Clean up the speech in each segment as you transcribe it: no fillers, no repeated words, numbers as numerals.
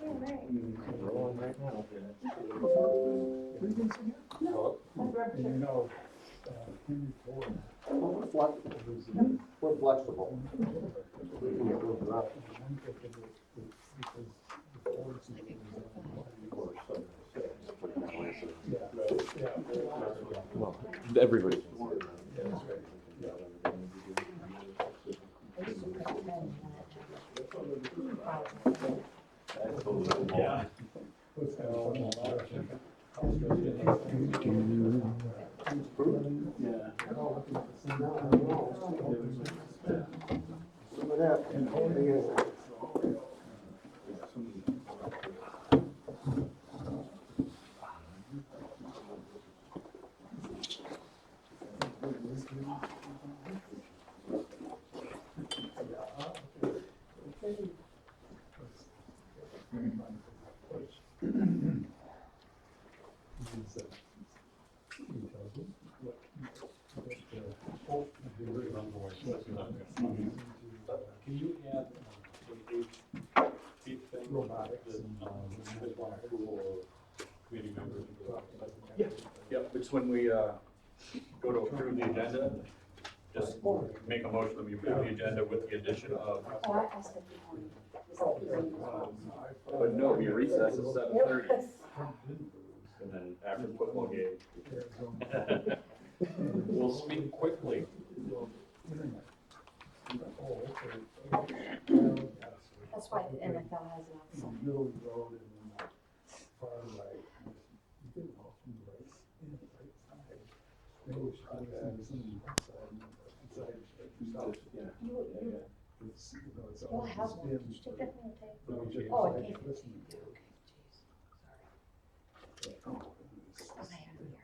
Rolling right now. We're flexible. We can get moved up. Well, everybody. Yeah. Can you add eight things? Robotics and committee members? Yeah, it's when we go to approve the agenda, just make a motion that we approve the agenda with the addition of. But no, we recess at 7:30. And then after the football game. We'll speak quickly. That's why the NFL has it on. Well, I have one. Did you take that from the tape? Oh, I can't. Okay, jeez, sorry. I have it here.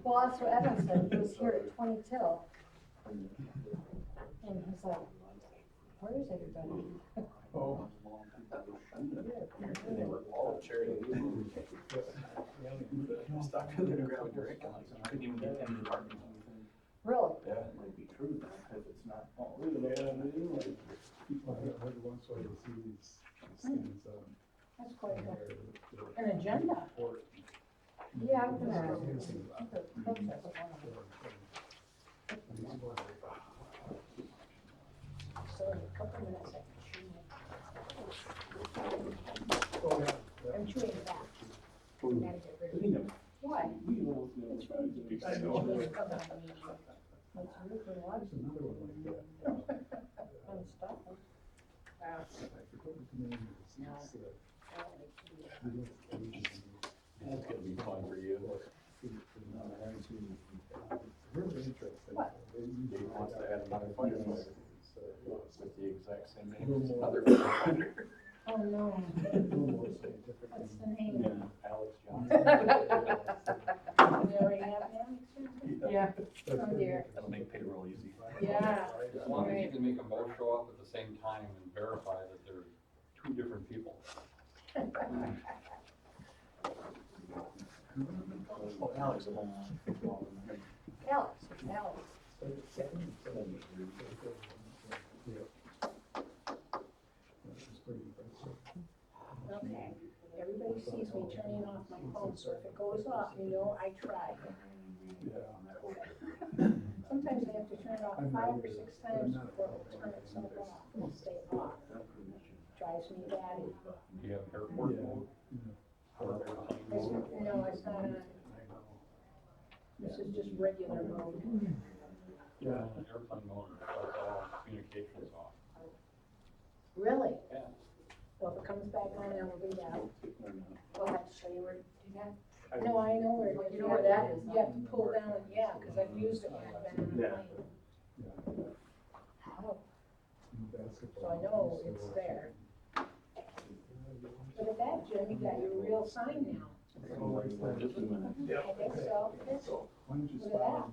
Well, that's what Evan said, he was here at 20 till. And he's like, where is everybody? Oh. They were all charity. Stuck in there to grab a drink, and like, you couldn't even get in the parking lot. Really? Yeah, it might be true, because it's not. That's quite an agenda. Yeah, I'm gonna. So in a couple minutes I can chew it. I'm chewing it back. Gotta get rid of it. Why? It's rude. It's rude for what? Unstop it. That's gonna be fun for you. Dave wants to add another firefighter. With the exact same name as another firefighter. Oh, no. What's the name? Yeah, Alex Johnson. They already have him? Yeah. Oh, dear. That'll make payroll easy. Yeah. As long as you can make them both show up at the same time and verify that they're two different people. Oh, Alex. Alex, Alex. Okay, everybody sees me turning off my phone, so if it goes off, you know I tried. Sometimes I have to turn it off 5 or 6 times before it will turn itself off and stay off. Drives me batty. Do you have airport mode? No, it's not on. This is just regular mode. Yeah. Airplane mode, that's all communications off. Really? Yeah. Well, if it comes back on, I will do that. We'll have to show you where to do that. No, I know where, you know where that is. You have to pull down, yeah, because I've used it when I've been on the plane. Oh. so I know it's there. Look at that, Jim, you got your real sign now. I think so. Look at that.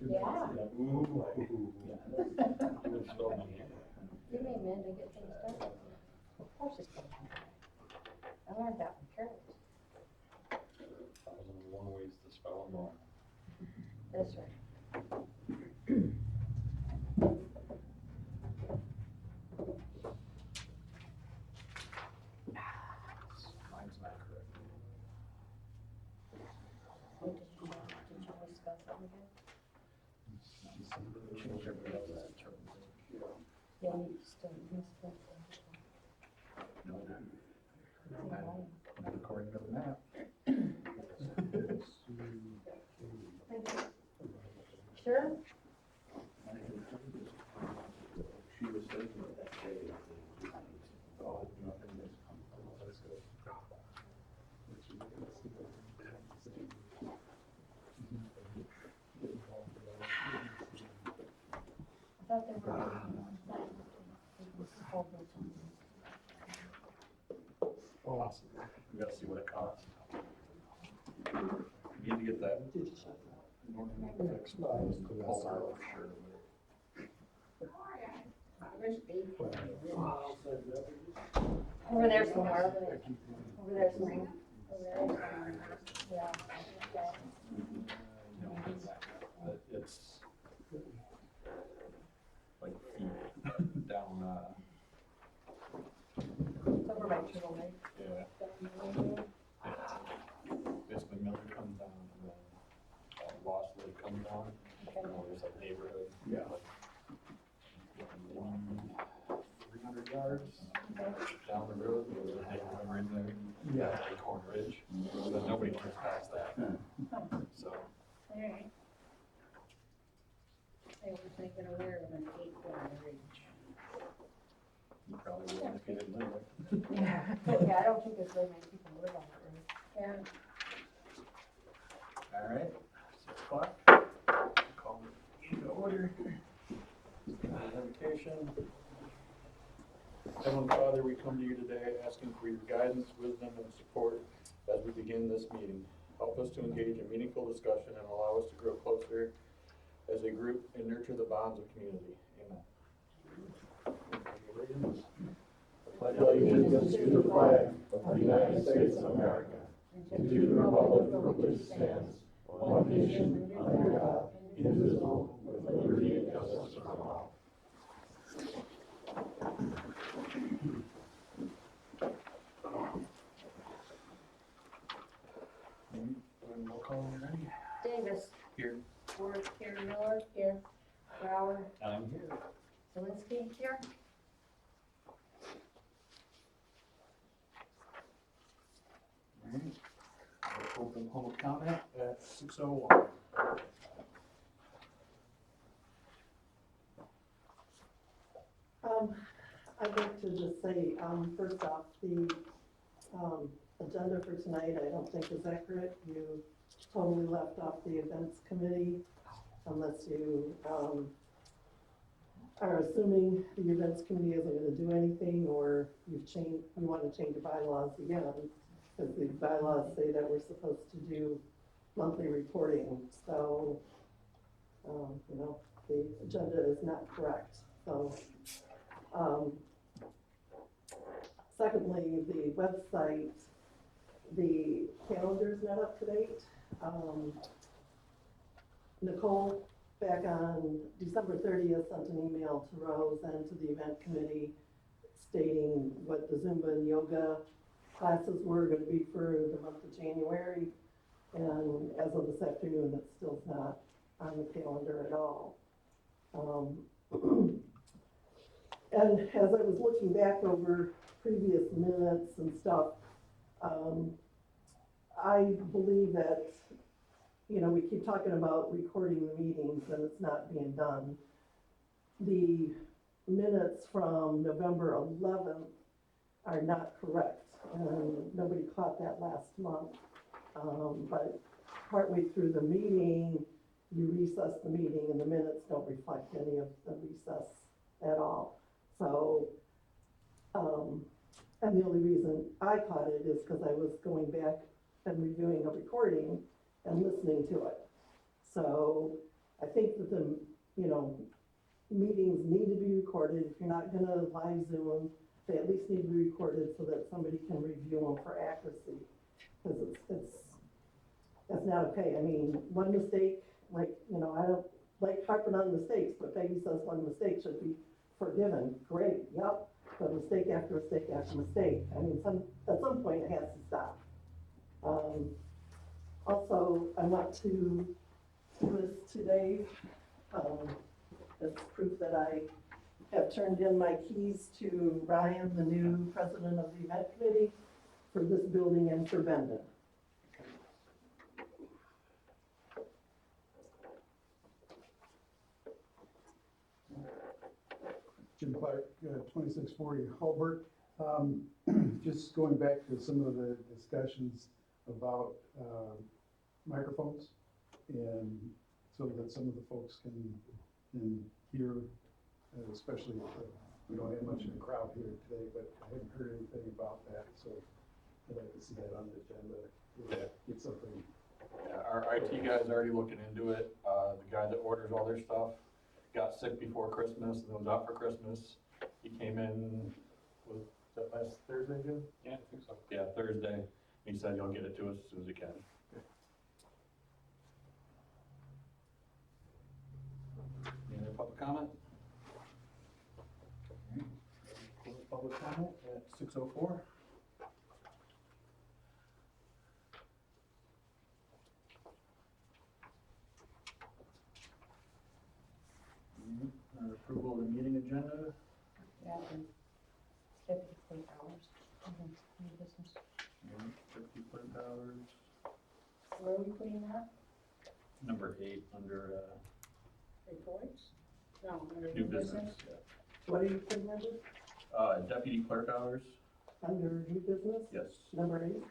Yeah. Give me a minute to get things done. Of course it's gonna be. I learned that from Carol. 1,001 ways to spell them wrong. That's right. Mine's not correct. Oh, did you misspell something again? Change everybody else's terms. Yeah, you still misspelled something. No, not according to the map. Sure? She was saying that day. Oh, nothing is. Let's go. I thought they were. Awesome. We gotta see what it costs. We need to get that. Fixed by the Pulsar for sure. Where's Dave? Over there somewhere. Over there somewhere. Over there. Yeah. Okay. But it's like feet down, It's over by Turtle Lake. yeah. Basically Miller comes down and then Lost Lake comes down. Okay. There's a neighborhood. Yeah. 300 yards down the road, there's a neighborhood right there. Yeah. Acorn Ridge, but nobody gets past that, so. Alright. I was thinking of where an 8-foot ridge. You probably wouldn't if you didn't live there. Yeah, I don't think there's very many people who live on that road. Yeah. All right, 6 o'clock. Call it in order. Invocation. Heavenly Father, we come to you today asking for your guidance, wisdom, and support as we begin this meeting. Help us to engage in meaningful discussion and allow us to grow closer as a group and nurture the bonds of community. Amen. Pledge allegiance to the flag of the United States of America, and to the republic for which it stands, one nation, under God, indivisible, with liberty and justice for all. Roll call, ready? Davis. Here. Worth here, Miller here. Brower. I'm here. Zelinski here. All right. We'll open public comment at 6:01. I'd like to just say, first off, the, agenda for tonight, I don't think is accurate. You totally left off the events committee, unless you, are assuming the events committee isn't gonna do anything, or you wanna change the bylaws again, because the bylaws say that we're supposed to do monthly reporting, so, you know, the agenda is not correct, so. Secondly, the website, the calendar's not up to date. Nicole, back on December 30th, sent an email to Rose and to the event committee stating what the Zumba and yoga classes were gonna be for the month of January. And as of this afternoon, it's still not on the calendar at all. And as I was looking back over previous minutes and stuff, I believe that, you know, we keep talking about recording the meetings and it's not being done. The minutes from November 11th are not correct, and nobody caught that last month. But partway through the meeting, you recess the meeting and the minutes don't reflect any of the recess at all. So, and the only reason I caught it is because I was going back and reviewing a recording and listening to it. So I think that the, you know, meetings need to be recorded. If you're not gonna live Zoom, they at least need to be recorded so that somebody can review them for accuracy. Because it's not okay. I mean, one mistake, like, you know, I don't like harping on mistakes, but Peggy says one mistake should be forgiven. Great, yep. But mistake after mistake after mistake. I mean, at some point it has to stop. Also, I want to list today, as proof that I have turned in my keys to Ryan, the new president of the event committee, for this building and for Bendon. Jim Clark, 2640 Hulbert. Just going back to some of the discussions about microphones, and so that some of the folks can hear, especially if we don't have much of a crowd here today, but I haven't heard anything about that, so I'd like to see that on the agenda. Get something. Yeah, our IT guy's already looking into it. The guy that orders all their stuff got sick before Christmas and was out for Christmas. He came in, was that last Thursday, Jim? Yeah, I think so. Yeah, Thursday. He said he'll get it to us as soon as he can. Any other public comment? Close public comment at 6:04. Approval of the meeting agenda. Yeah, and deputy clerk hours, new business. Deputy clerk hours. Where are we putting that? Number 8 under Reports? No, under new business. What are you putting under? Deputy clerk hours. Under new business? Yes. Number 8?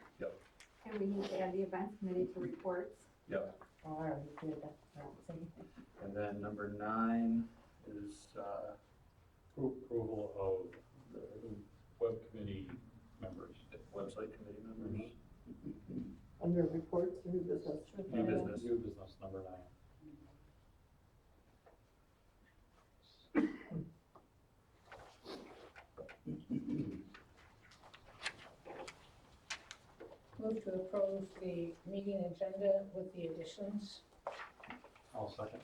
And we need to add the events committee to reports. Yep. Oh, I already did that. And then number 9 is Approval of the web committee members. website committee members. Under reports, new business. New business. New business, number 9. Move to approve the meeting agenda with the additions. I'll second.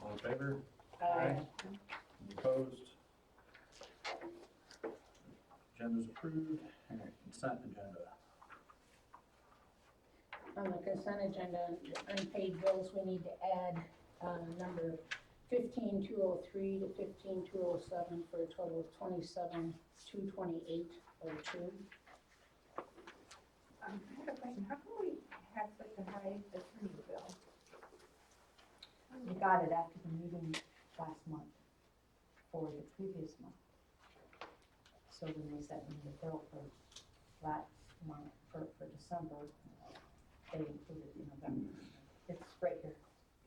All in favor? Aye. Any opposed? Agenda's approved. All right, consent agenda. On the consent agenda, unpaid bills, we need to add, number 15203 to 15207 for a total of 27,228.02. I have a question, how come we have such a high attorney bill? We got it after the meeting last month for the previous month. So when they sent me the bill for last month, for December, they included in November. It's right here.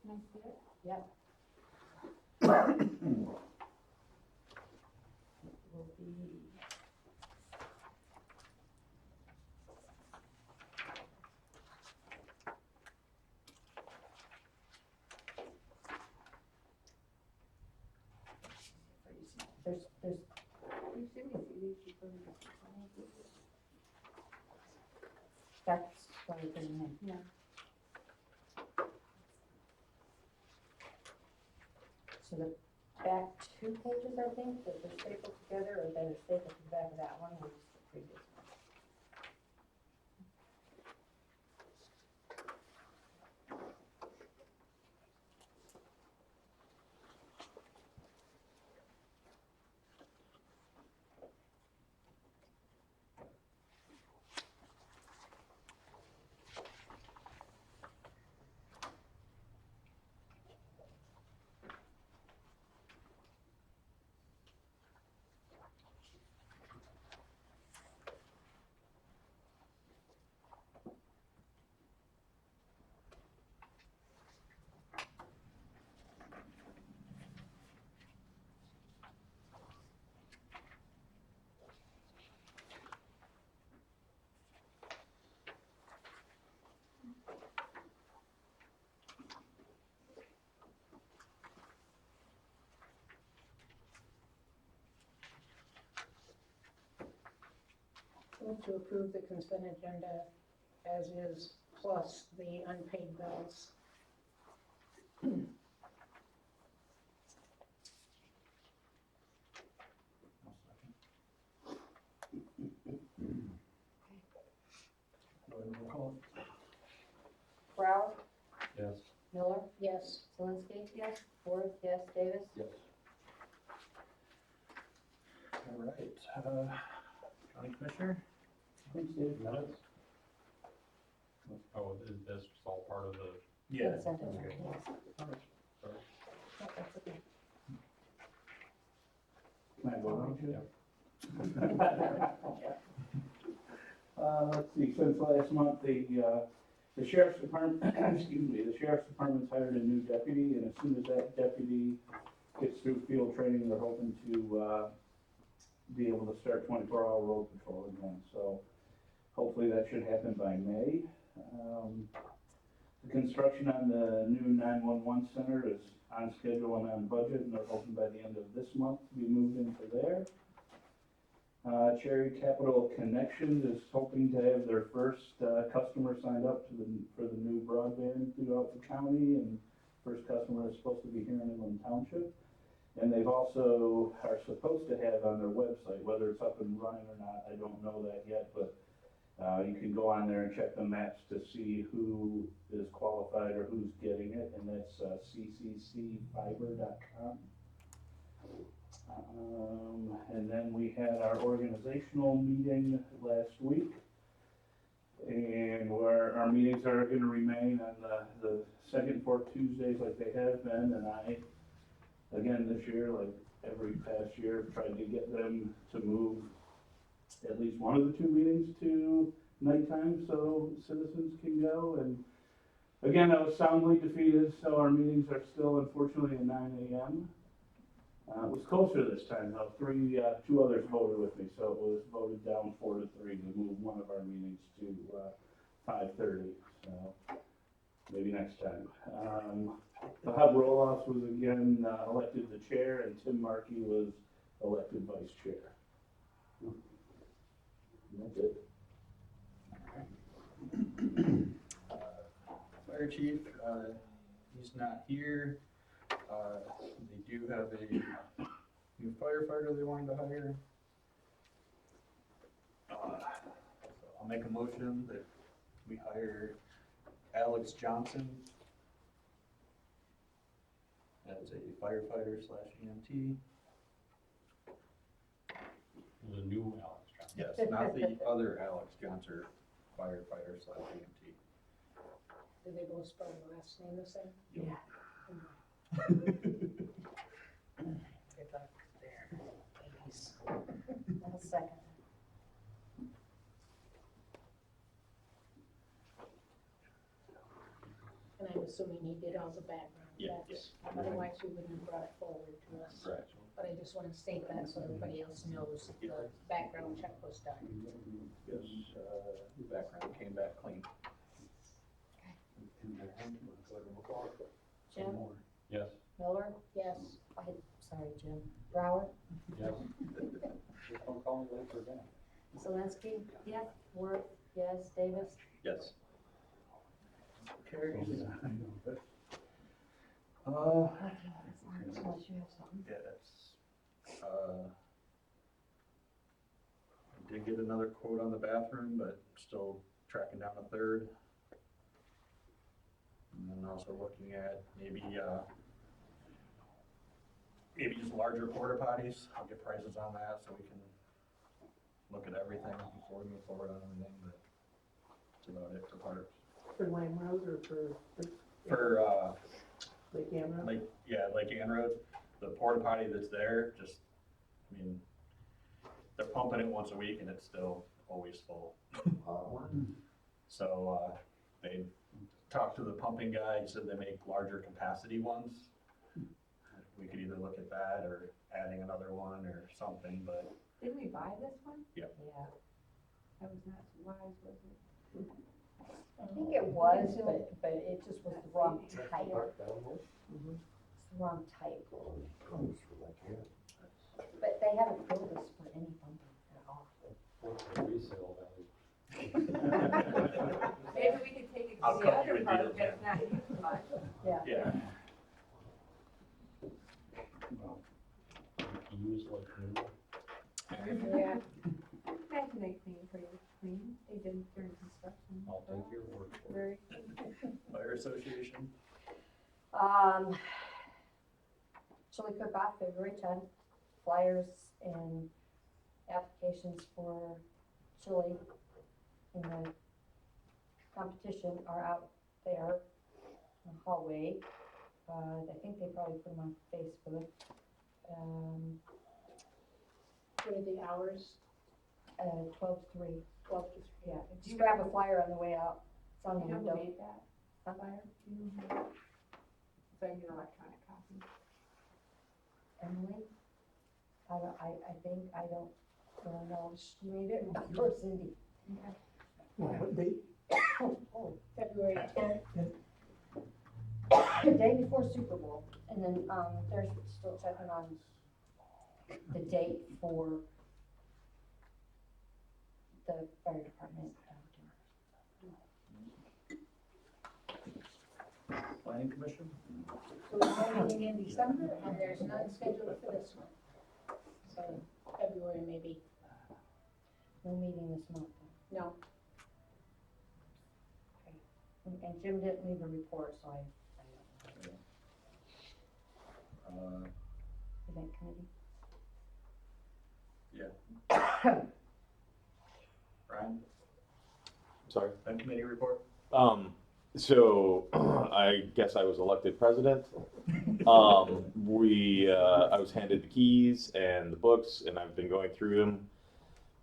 Can I see it? Yep. It will be. There's, You should be seeing these people. that's what I put in. Yeah. So the back 2 pages, I think, that they're stapled together, or that are stapled to the back of that one, was the previous one. Move to approve the consent agenda as is, plus the unpaid bills. Go ahead and roll call. Brown, Yes. Miller, Yes. Zelinski. Yes. Worth, yes, Davis. Yes. All right, county commissioner? Minutes? Oh, that's all part of the, Yeah. Consent agenda, Okay. yes. Sorry. No, that's okay. Can I go on? Yeah. Let's see, since last month, the sheriff's department, excuse me, the sheriff's department's hired a new deputy, and as soon as that deputy gets through field training, they're hoping to, be able to start 24-hour road patrol again, so hopefully that should happen by May. The construction on the new 911 center is on schedule and on budget, and they're hoping by the end of this month to be moved into there. Cherry Capital Connections is hoping to have their first customer signed up for the new broadband throughout the county, and first customer is supposed to be here in Inland Township. And they've also are supposed to have on their website, whether it's up and running or not, I don't know that yet, but you can go on there and check the maps to see who is qualified or who's getting it, and that's cccfiber.com. And then we had our organizational meeting last week, and where our meetings are going to remain on the second and fourth Tuesdays like they have been, and I, again this year, like every past year, tried to get them to move at least one of the two meetings to nighttime so citizens can go. And again, I was soundly defeated, so our meetings are still unfortunately at 9 a.m. It was closer this time though. Two others voted with me, so it was voted down 4-3 to move one of our meetings to 5:30. So maybe next time. The hub roll-offs was again elected the chair, and Tim Markey was elected vice chair. And that's it. Fire chief, he's not here. They do have a new firefighter they wanted to hire. So I'll make a motion that we hire Alex Johnson as a firefighter / EMT. The new Alex Johnson. Yes, not the other Alex Johnson, firefighter / EMT. Do they both spell the last name the same? Yeah. Good luck there, ladies. I'll second. And I'm assuming he did all the background Yeah, checks. Otherwise, we wouldn't have brought it forward to us. Right. But I just want to state that so everybody else knows the background check was done. Yes, the background came back clean. Jim, Yes. Miller, Yes. sorry, Jim. Brower, Yes. Just don't call me late for dinner. Zelinski. Yes. Worth, yes, Davis. Yes. Carries. Okay, that's unless you have something. Yeah, that's, I did get another quote on the bathroom, but still tracking down a third. And then also looking at maybe just larger porta potties. I'll get prices on that so we can look at everything before we move forward on anything, but that's about it for parks. For Lime Road or for For, Lake Amroad? Lake Ann Road, the porta potty that's there, just, I mean, they're pumping it once a week and it's still always full. So, they talked to the pumping guy, he said they make larger capacity ones. We could either look at that or adding another one or something, but Didn't we buy this one? Yep. Yeah. That was not wise, was it? I think it was, but it just was the wrong type. It's the wrong type. But they haven't billed us for any pumping at all. What's the resale value? Maybe we could take it I'll to the cut other you a part, deal, but it's not used much. Yeah. Use like new. Yeah. Imagine they clean for you, clean, they did during construction. I'll take your word for it. Very. Fire Association. Chili cook-off, February 10th, flyers and applications for chili in the competition are out there in the hallway. I think they probably put them on Facebook. What are the hours? 12 to 3. 12 to 3. Yeah, just grab a flyer on the way out. It's on the You know who window. made that flyer? Do you know? So I need an electronic copy. Emily? I think, I don't know if she made it, or Cindy. What date? Oh, February 10th. the day before Super Bowl, and then, they're still checking on the date for the fire department. Planning Commission. So we're meeting in December, and there's none scheduled for this one. So February maybe. No meeting this month. No. And Jim didn't leave a report, so I event committee. Brian, Sorry. Event Committee report. So I guess I was elected president. I was handed the keys and the books, and I've been going through them,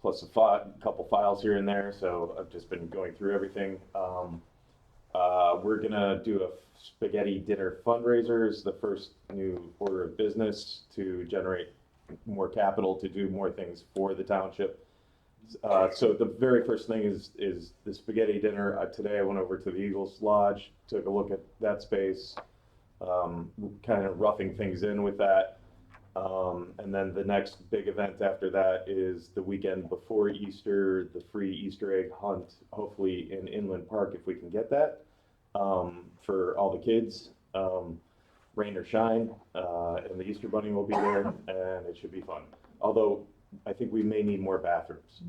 plus a couple files here and there. So I've just been going through everything. We're gonna do a spaghetti dinner fundraiser as the first new order of business to generate more capital to do more things for the township. So the very first thing is the spaghetti dinner. Today I went over to the Eagles Lodge, took a look at that space, kind of roughing things in with that. And then the next big event after that is the weekend before Easter, the free Easter egg hunt, hopefully in Inland Park if we can get that, for all the kids. Rain or shine, and the Easter Bunny will be there, and it should be fun. Although I think we may need more bathrooms.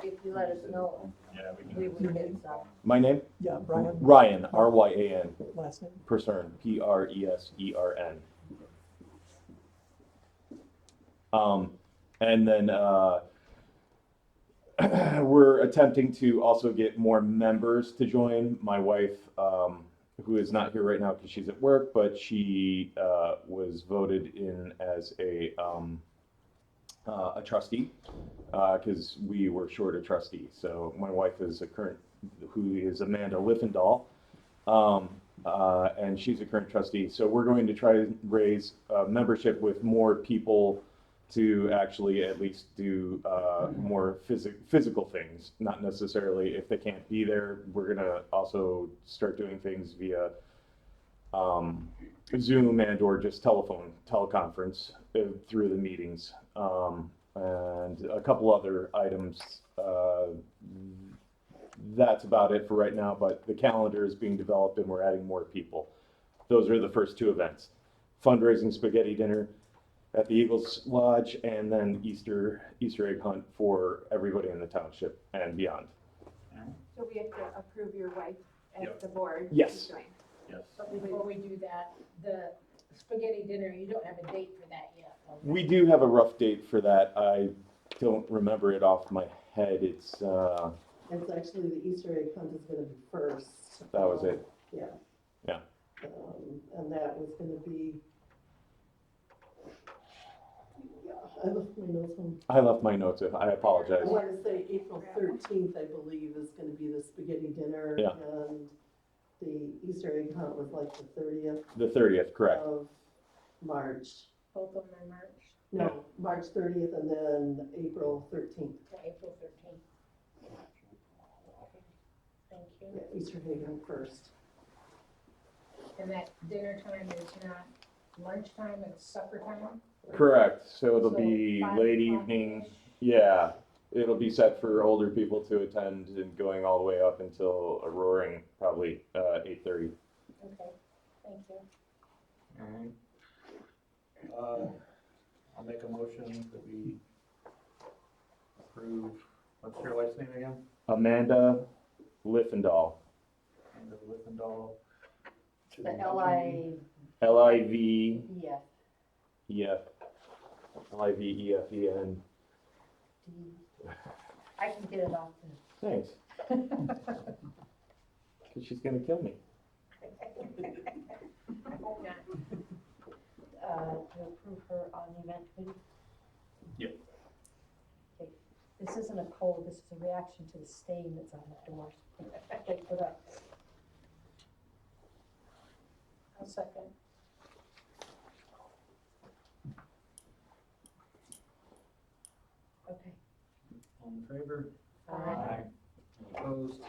If you let us know, Yeah, we we can. would get some. My name? Yeah, Brian, Ryan, Ryan, last name? Presern, Presern. And then we're attempting to also get more members to join. My wife, who is not here right now because she's at work, but she was voted in as a trustee because we were short a trustee. So my wife is who is Amanda Liffendahl, and she's a current trustee. So we're going to try to raise membership with more people to actually at least do more physical things, not necessarily if they can't be there. We're gonna also start doing things via Zoom and or just teleconference through the meetings, and a couple other items. That's about it for right now, but the calendar is being developed and we're adding more people. Those are the first two events: fundraising spaghetti dinner at the Eagles Lodge, and then Easter egg hunt for everybody in the township and beyond. So we have to approve your wife as Yep. the board. to Yes. join. Yes. But before we do that, the spaghetti dinner, you don't have a date for that yet. okay? We do have a rough date for that. I don't remember it off my head. It's Actually, the Easter egg hunt is gonna be first. that was it. Yeah. Yeah. And that was gonna be, yeah, I left my notes on. I left my notes. I apologize. I want to say April 13th, I believe, is gonna be the spaghetti dinner. Yeah. And the Easter egg hunt was like the 30th The 30th, correct. of March. Both of them are March, No, March 30th and then April 13th. April 13th. Thank you. Yeah, Easter egg hunt first. And that dinner time is not lunchtime, it's supper time? Correct, so it'll So be 5 late o'clock-ish? evening, yeah. It'll be set for older people to attend and going all the way up until a roaring, probably, 8:30. Okay, thank you. Alright. I'll make a motion that we approve, what's your wife's name again? Amanda Liffendahl, And the Liffendahl. to The the Livef, LIEF, Livefen. I can get it off Thanks, the. cause she's gonna kill me. I hope not. To approve her on the event committee? Yep. Okay, this isn't a cold, this is a reaction to the stain that's on the doors. Okay, put up. I'll second. Okay. All in favor? Aye. Any opposed?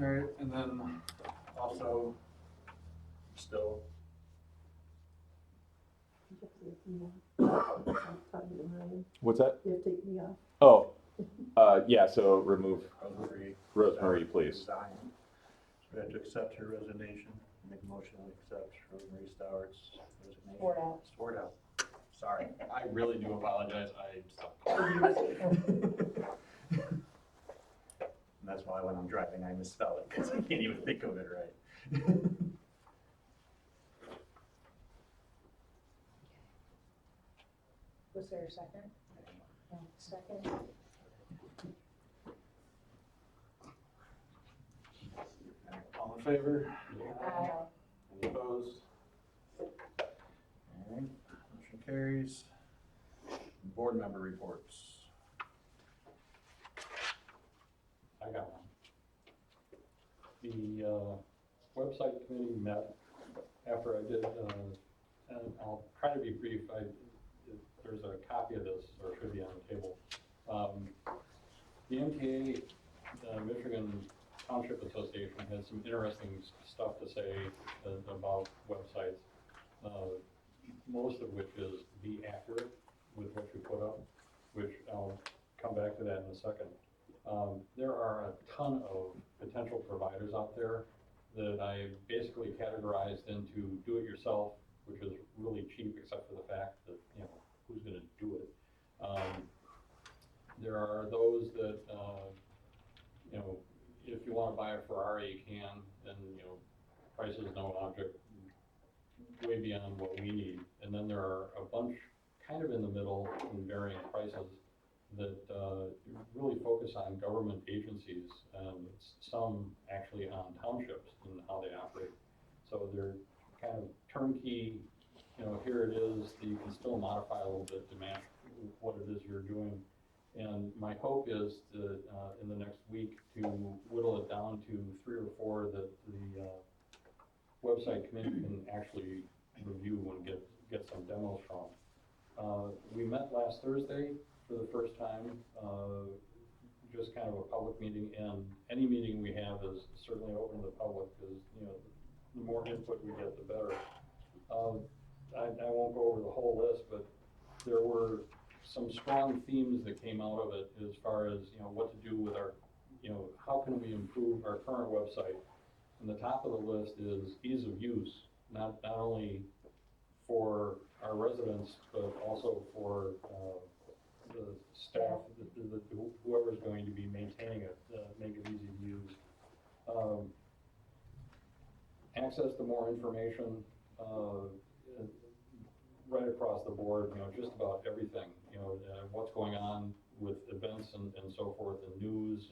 Alright, and then also, still, What's that? You have to take me off. Oh, yeah, so remove Rosemary. Rosemary, please. Resign. So we have to accept her resignation, make a motion to accept Rosemary Stowart's resignation. Sword out. Sword out. Sorry, I really do apologize, I stopped. And that's why when I'm driving, I misspell it, because I can't even think of it right. Was there a second? No, second. All in favor? Aye. Any opposed? Alright, motion carries. Board member reports. I got one. The website committee met after I did, and I'll try to be brief. There's a copy of this, or it should be on the table. The MTA, Michigan Township Association, had some interesting stuff to say about websites, most of which is be accurate with what you put up, which I'll come back to that in a second. There are a ton of potential providers out there that I basically categorized into do-it-yourself, which is really cheap except for the fact that, you know, who's gonna do it? There are those that, you know, if you wanna buy a Ferrari, you can, and, you know, price is no object, way beyond what we need. And then there are a bunch kind of in the middle in varying prices that really focus on government agencies, and some actually on townships and how they operate. So they're kind of turnkey, you know, here it is, that you can still modify a little bit to match what it is you're doing. And my hope is to, in the next week, to whittle it down to 3 or 4 that the website committee can actually review and get some demos from. We met last Thursday for the first time, just kind of a public meeting, and any meeting we have is certainly open to the public, because, you know, the more input we get, the better. I won't go over the whole list, but there were some strong themes that came out of it as far as, you know, what to do with our, you know, how can we improve our current website? And the top of the list is ease of use, not only for our residents, but also for the staff, whoever's going to be maintaining it, make it easy to use. Access to more information, right across the board, you know, just about everything, you know, what's going on with events and so forth, and news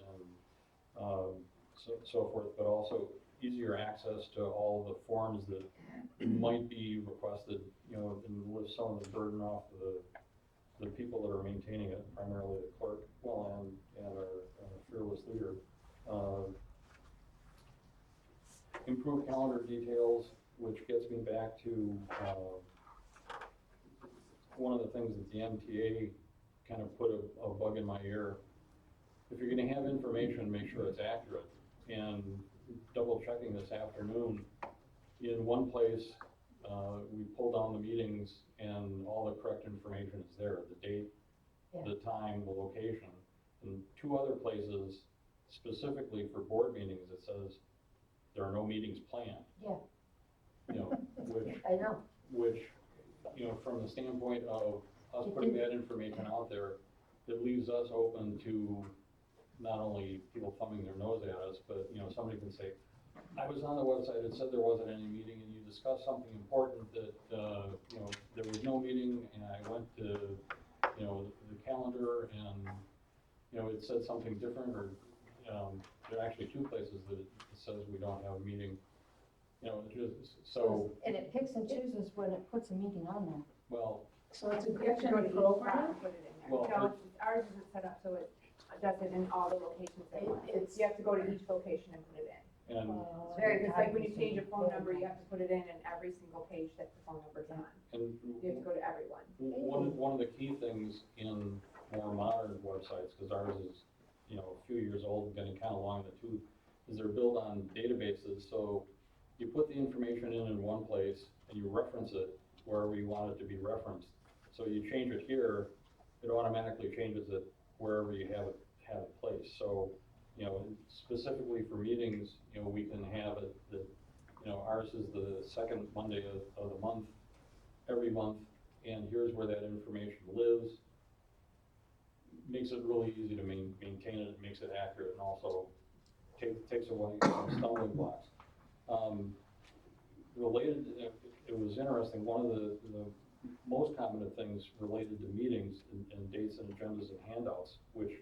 and so forth, but also easier access to all the forms that might be requested, you know, and lift some of the burden off of the people that are maintaining it, primarily the clerk, well, and our fearless leader. Improve calendar details, which gets me back to one of the things that the MTA kind of put a bug in my ear. If you're gonna have information, make sure it's accurate. And double checking this afternoon, in one place, we pull down the meetings and all the correct information is there, the date, Yeah. the time, the location. And two other places, specifically for board meetings, it says there are no meetings planned. Yeah. You know, I know. which, you know, from the standpoint of us putting that information out there, it leaves us open to not only people thumbing their nose at us, but, you know, somebody can say, I was on the website, it said there wasn't any meeting, and you discussed something important that, you know, there was no meeting, and I went to, you know, the calendar, and, you know, it said something different, or, there are actually two places that it says we don't have a meeting. You know, just, so, And it picks and chooses when it puts a meeting on there. well, So it's You have to go to encryption each program? spot and put it in there. Well, No, ours isn't set up so it does it in all the locations at once. It's- You have to go to each location and put it in. and, It's very, it's like when you change a phone number, you have to put it in every single page that the phone number's on. and You have to go to everyone. one of the key things in more modern websites, because ours is, you know, a few years old, getting kind of long in the tooth, is they're built on databases, so you put the information in one place, and you reference it wherever you want it to be referenced. So you change it here, it automatically changes it wherever you have it placed. So, you know, specifically for meetings, you know, we can have it that, you know, ours is the second Monday of the month, every month, and here's where that information lives. Makes it really easy to maintain it, makes it accurate, and also takes away stumbling blocks. Related, it was interesting, one of the most common things related to meetings and dates and agendas and handouts, which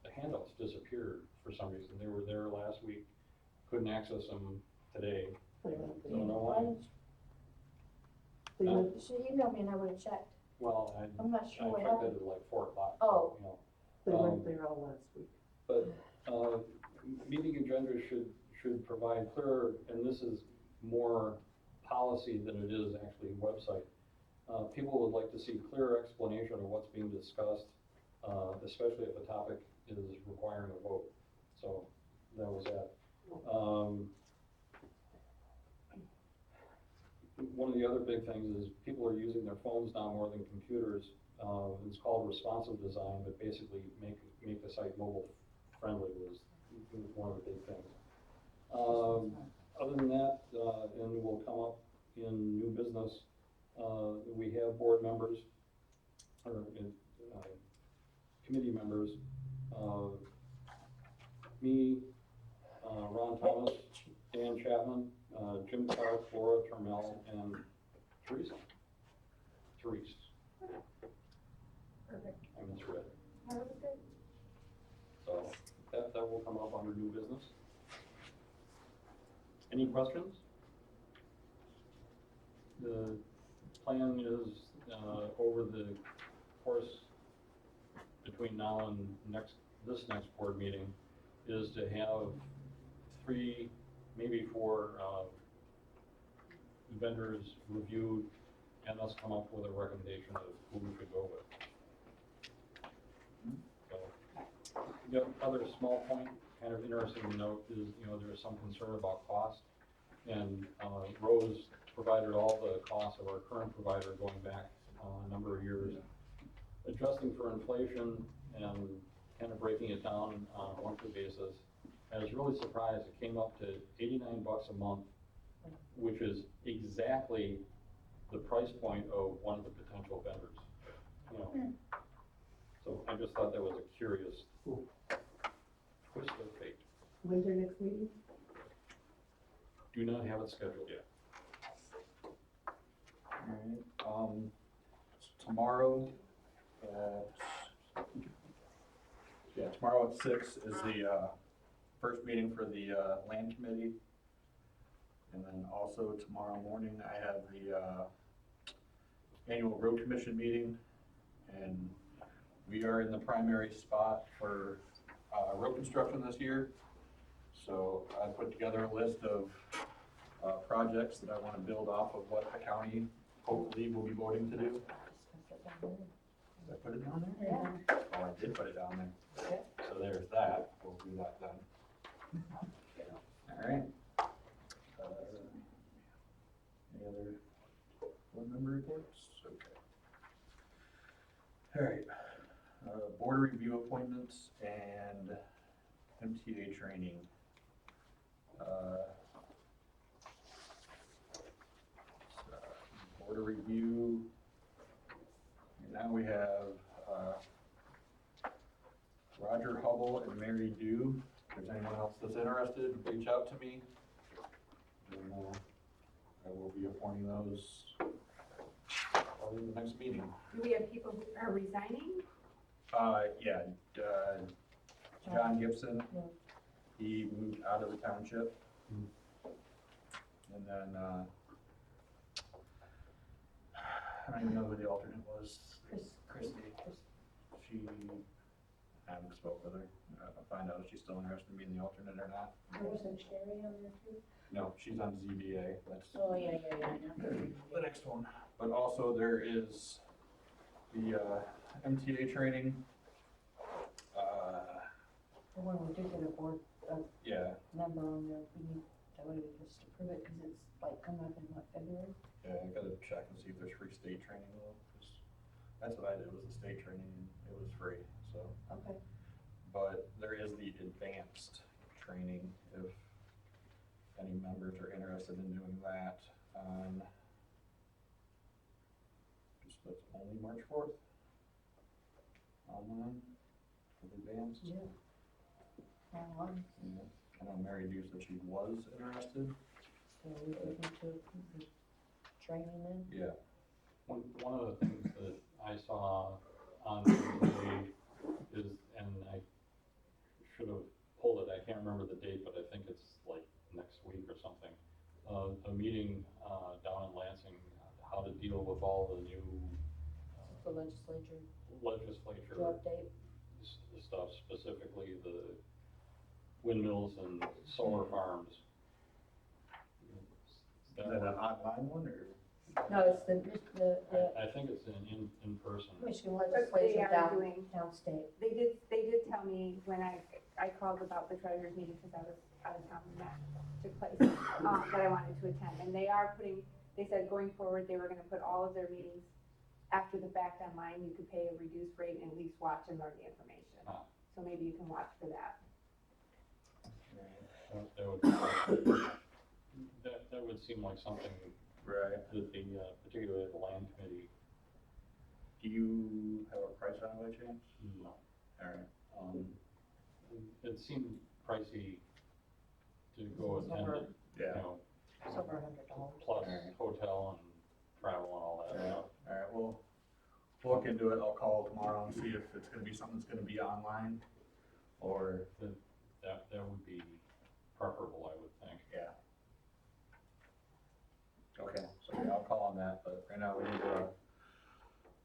the handouts disappeared for some reason. They were there last week, couldn't access them today, don't know why. She emailed me and I would have checked. Well, I'm not I sure what checked it happened. at like 4 o'clock, Oh. you know. They weren't there all last week. But, meeting agendas should provide clearer, and this is more policy than it is actually website. People would like to see clearer explanation of what's being discussed, especially if a topic is requiring a vote. So, that was that. One of the other big things is people are using their phones now more than computers. It's called responsive design, but basically make the site mobile friendly was one of the big things. Other than that, and will come up in new business, we have board members, or committee members, me, Ron Thomas, Dan Chapman, Jim Clark, Laura Turmel, and Teresa. Therese. Perfect. I misread it. That was good. So that will come up under new business. Any questions? The plan is, over the course between now and this next board meeting, is to have 3, maybe 4, vendors reviewed and us come up with a recommendation of who we should go with. So, the other small point, kind of interesting to note, is, you know, there is some concern about cost. And Rose provided all the costs of our current provider going back a number of years. Adjusting for inflation and kind of breaking it down on a monthly basis, I was really surprised. It came up to $89 a month, which is exactly the price point of one of the potential vendors. You know, so I just thought that was a curious twist of fate. When's your next meeting? Do not have it scheduled yet. Alright, tomorrow at 6 is the, first meeting for the, land committee. And then also tomorrow morning, I have the, annual road commission meeting. And we are in the primary spot for, road construction this year. So I put together a list of, projects that I want to build off of what the county hopefully will be voting to do. Did I put it down there? Yeah. Oh, I did put it down there. Okay. So there's that, we'll do that then. All right. Any other All right, board review appointments and MTA training. Board of review, now we have, Roger Hubble and Mary Dew. If there's anyone else that's interested, reach out to me. And, I will be appointing those probably in the next meeting. Do we have people who are resigning? Yeah, John Gibson, Yeah. he moved out of the township. And then, I don't even know who the alternate was. Christie. She, I haven't spoke with her. I'll find out if she's still interested in being the alternate or not. Wasn't Sherry on there too? No, she's on ZBA, that's Oh, yeah, I know. the next one. But also there is the, MTA training. And when we do get a board, Yeah, member on there, we need, that way we just approve it, cause it's like coming up in what, February? yeah, I gotta check and see if there's free state training though, 'cause that's what I did, was the state training, and it was free, so. Okay. But there is the advanced training, if any members are interested in doing that on, just, that's only March 4th. Online, for the advanced. Yeah. Online, Yeah. I know Mary Dew said she was interested. so we would need to approve the training then? Yeah. One of the things that I saw on Tuesday is, and I should have pulled it, I can't remember the date, but I think it's like next week or something. A meeting, down in Lansing, how to deal with all the new, The legislature, legislature to update, stuff, specifically the windmills and solar farms. Is that an online one, or? no, it's the I think it's in person. Michigan But legislature they are down, doing, downstate. they did tell me when I called about the treasurer's meeting, because I was out of town when that took place, that I wanted to attend, and they are putting, they said going forward, they were gonna put all of their meetings after the fact online. You could pay a reduced rate and at least watch and learn the information. Ah. So maybe you can watch for that. That would, that would seem like something Right. that the, particularly the land committee, Do you have a price on it by chance? no. Alright, It seemed pricey to go attend it, you yeah. know, It's over $100. plus Alright. hotel and travel and all that Yeah. stuff. Alright, we'll look into it. I'll call tomorrow and see if it's gonna be something that's gonna be online, or, That would be preferable, I would think. yeah. Okay, so yeah, I'll call on that, but right now we need to,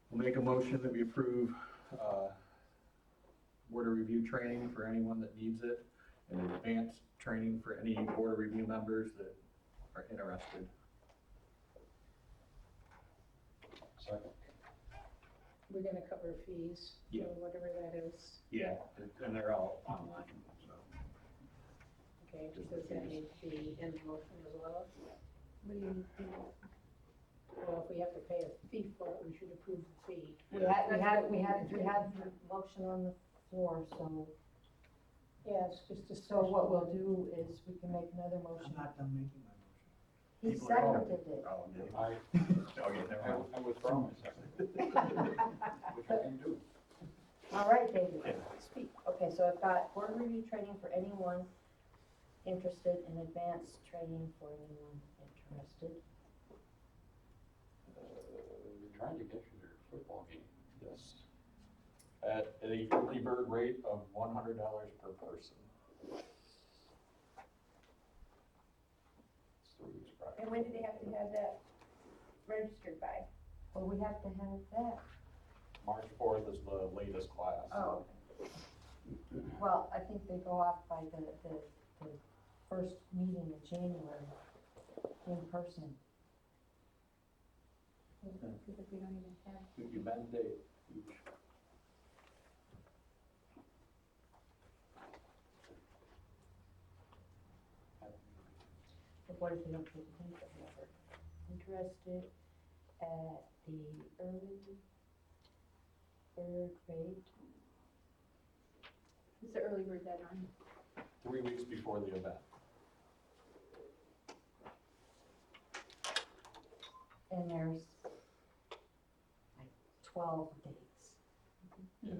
we'll make a motion that we approve, board of review training for anyone that needs it, and advanced training for any board of review members that are interested. Second. We're gonna cover fees, Yeah. or whatever that is. Yeah, and they're all online, so. Okay, does that need to be in the motion as well? What do you think? Well, if we have to pay a fee for it, we should approve the fee. We have the motion on the floor, so, Yes, just to. so what we'll do is we can make another motion. I'm not done making my motion. He People are- seconded it. Oh, did he? I, Okay, never mind. I withdraw my second. Which I can do. All right, David, Yeah. speak. Okay, so I've got board review training for anyone interested in advanced training for anyone interested. We're trying to get you your football game. Yes. At a early bird rate of $100 per person. It's 3 weeks prior. And when do they have to have that registered by? Well, we have to have that. March 4th is the latest class. Oh. Well, I think they go off by the first meeting in January in person. Because we don't even have. You mandate each. But what if you don't take the thing for whoever interested at the early third grade. It's the early bird deadline. 3 weeks before the event. And there's like 12 dates. Yeah.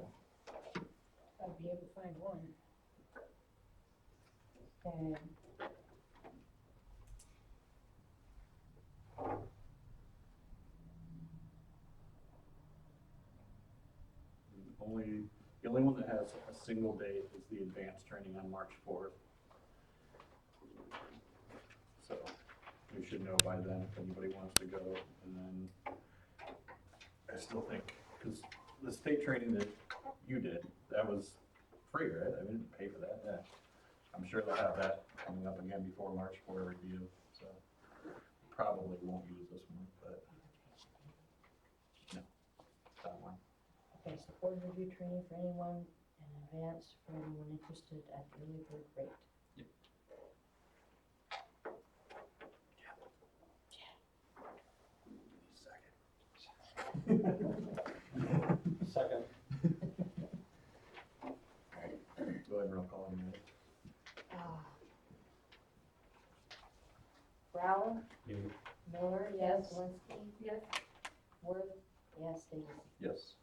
I'd be able to find one. And The only one that has a single date is the advanced training on March 4th. So we should know by then if anybody wants to go. And then I still think, because the state training that you did, that was free, right? I didn't pay for that. Yeah. I'm sure they'll have that coming up again before March 4 review. So probably won't use this one, but no, that one. okay, so board review training for anyone and advance for anyone interested at the early bird rate. Second. Go ahead, roll call in a minute. Brown, You, Miller, Yes. Zelinski, Yes, Worth, yes, Daisy. Yes.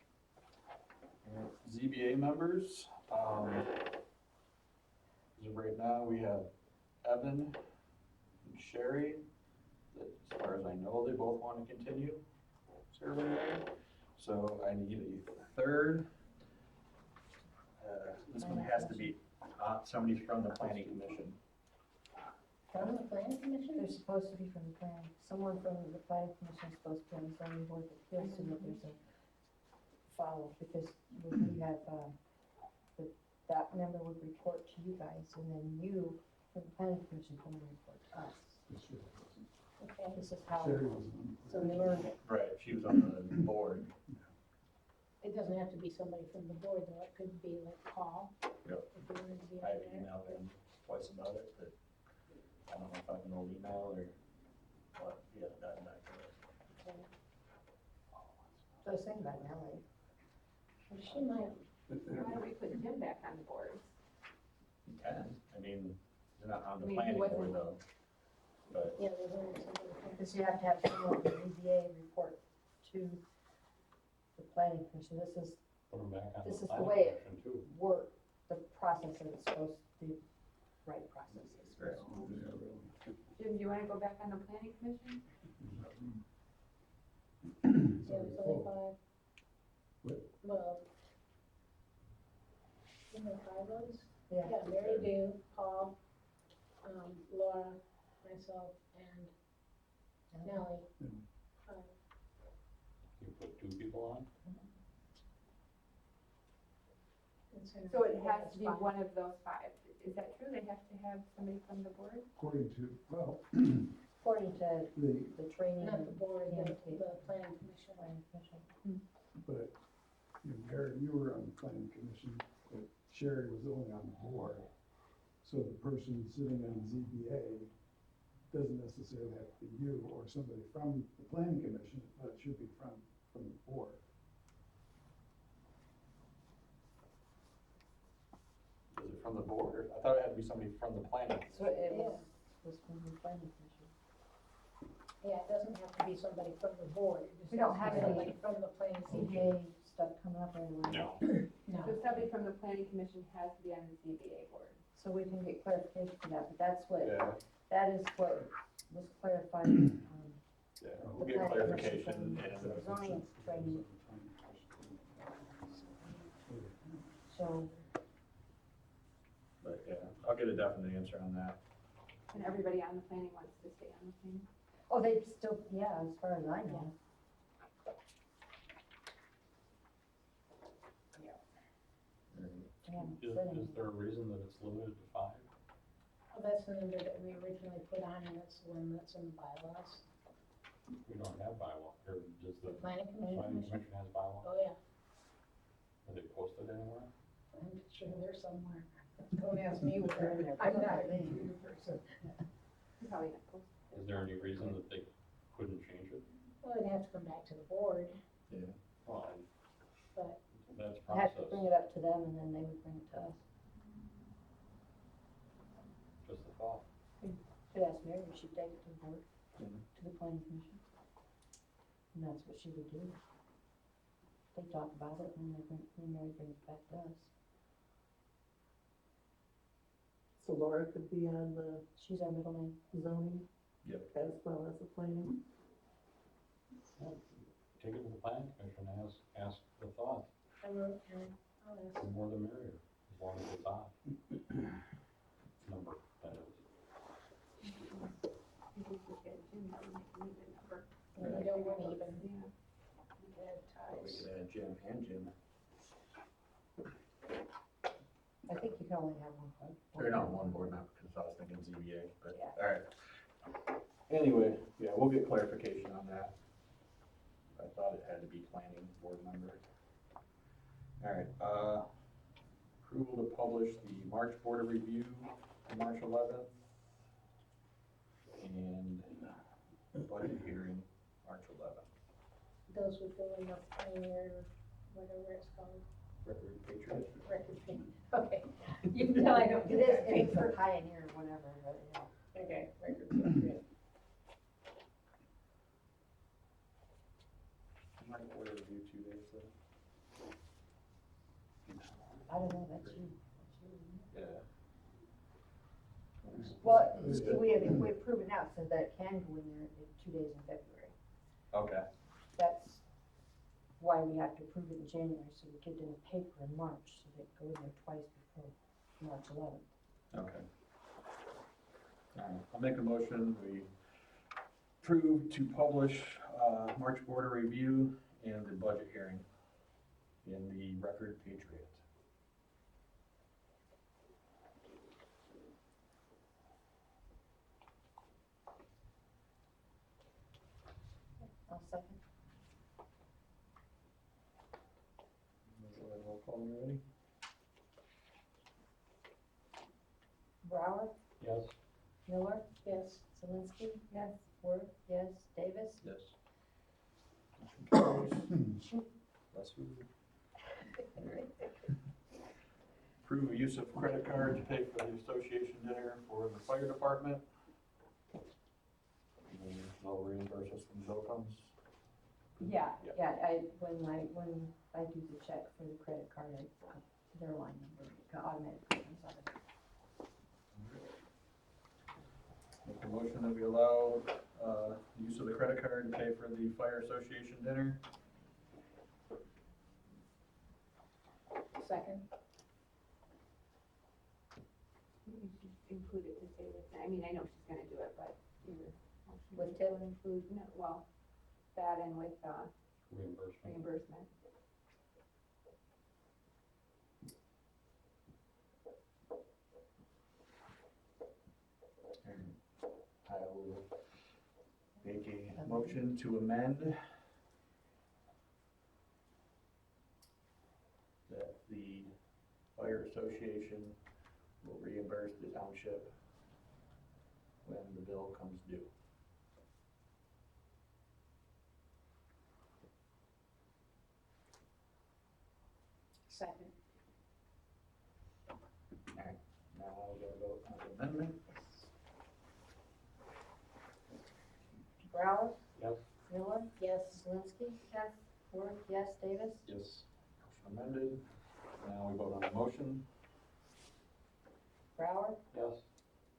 ZBA members, as of right now, we have Evan and Sherry, that as far as I know, they both want to continue serving there. So I need a third. This one has to be somebody from the planning commission. From the planning commission? They're supposed to be from the planning, someone from the planning commission is supposed to be on the zoning board of appeals so that there's a follow, because we have, that member would report to you guys, and then you, from the planning commission, come and report to us. Okay, This is how, Sherry was on. so we learned it. Right, she was on the board. It doesn't have to be somebody from the board, though, it could be like Paul. Yep. If you wanted to be I on there. emailed him twice about it, but I don't know if I have an old email or what, he hasn't gotten back to us. Okay. so I was thinking about Melanie. Well, she might, why don't we put him back on the board? You can, I mean, you're not on the I mean, he planning board wasn't- though, but, yeah, there's only somebody from. Because you have to have someone from the ZBA report to the planning commission. This is put them back on This the is the planning way it- commission too. work, the process that it's supposed to, the right process is. Right. Jim, do you wanna go back on the planning commission? Yeah, there's only five. What? Well. Isn't there five ones? Yeah. Yeah, Mary Dew, Paul, Laura, myself, and Nellie. Five. You put 2 people on? Consider So it that has to be five. one of those 5. Is that true? They have to have somebody from the board? According to, well, According to the training. Not the board, Yeah, the planning commission. planning commission. but, you know, Mary, you were on the planning commission, but Sherry was only on the board. So the person sitting on ZBA doesn't necessarily have to be you or somebody from the planning commission, but it should be from the board. is it from the board? I thought it had to be somebody from the planning. So it was from the planning commission. Yeah, it doesn't have to be somebody from the board. It just We don't has to have be any somebody from the planning commission. ZBA stuff coming up anyway. No. No. So somebody from the planning commission has to be on the ZBA board. So we can get clarification for that, but that's what, Yeah, that is what was clarified, yeah, we'll the get planning commission clarification from and, zoning training. So, but yeah, I'll get a definite answer on that. And everybody on the planning wants to stay on the planning. oh, they still, yeah, as far as I know. Yeah, Is there a reason that it's limited to 5? Well, that's the number that we originally put on, and that's the one that's in the bylaws. We don't have bylaw, or does the Planning planning commission? commission has bylaw? Oh, yeah, Are they posted anywhere? I'm sure they're somewhere. Don't ask me where, They're I'm not a probably- computer person. Probably not posted. Is there any reason that they couldn't change it? Well, it'd have to come back to the board, Yeah. Well, but bring it up to them and then they would bring it to us. Just a thought. Could ask Mary if she'd take it to the board, Mhm. to the planning commission. And that's what she would do. They talk about it and then Mary brings it back to us. So Laura could be on the She's our middle name. zoning. Yep. As well as the planning. Take it to the planning commission and ask the thought, I wrote, and I'll ask. the more the merrier, as long as it's odd. Number, that is. If we could get Jim to make an even number. We don't want even. Yeah. We could have But we ties. could add Jim and Jim. I think you can only have one. Or not one board member, because I was thinking ZBA, but, Yeah. all right. Anyway, yeah, we'll get clarification on that. I thought it had to be planning board member. All right, approval to publish the March Board of Review, March 11th. And budget hearing, March 11th. Those would go in the Pioneer, whatever it's called, Record Patriot. record thing. Okay. You can tell I don't do It is, that. it's for Pioneer or whatever, but yeah. Okay, record patriot. March Board of Review 2 days though. I don't know, that's you. Yeah. Well, if we approve it now, it says that it can go in there in 2 days in February. Okay, That's why we have to approve it in January, so we get it in the paper in March, so they go in there twice before March 11th. okay. All right, I'll make a motion, we approve to publish, March Board of Review and the budget hearing in the Record Patriot. I'll second. Go ahead, roll call when you're ready. Brower, Yes. Miller, Yes. Zelinski. Yes. Worth, yes. Davis. Yes. Motion carries. Bless you. Approve the use of credit card to pay for the association dinner for the fire department. And then they'll reimburse us when Joe comes. Yeah, Yeah. when I do the check for the credit card, I put their line number, it automatically comes out of it. Make a motion that we allow, use of the credit card to pay for the fire association dinner. Second. You should include it to say with, I mean, I know she's gonna do it, but your motion With would include, no, well, that and with, Reimbursement. reimbursement. I will make a motion to amend that the fire association will reimburse the township when the bill comes due. Second. Alright, now we're gonna vote on the amendment. Brower, Yes. Miller, Yes. Zelinski. Yes. Worth, yes. Davis. Yes. Motion amended. Now we vote on the motion. Brower, Yes.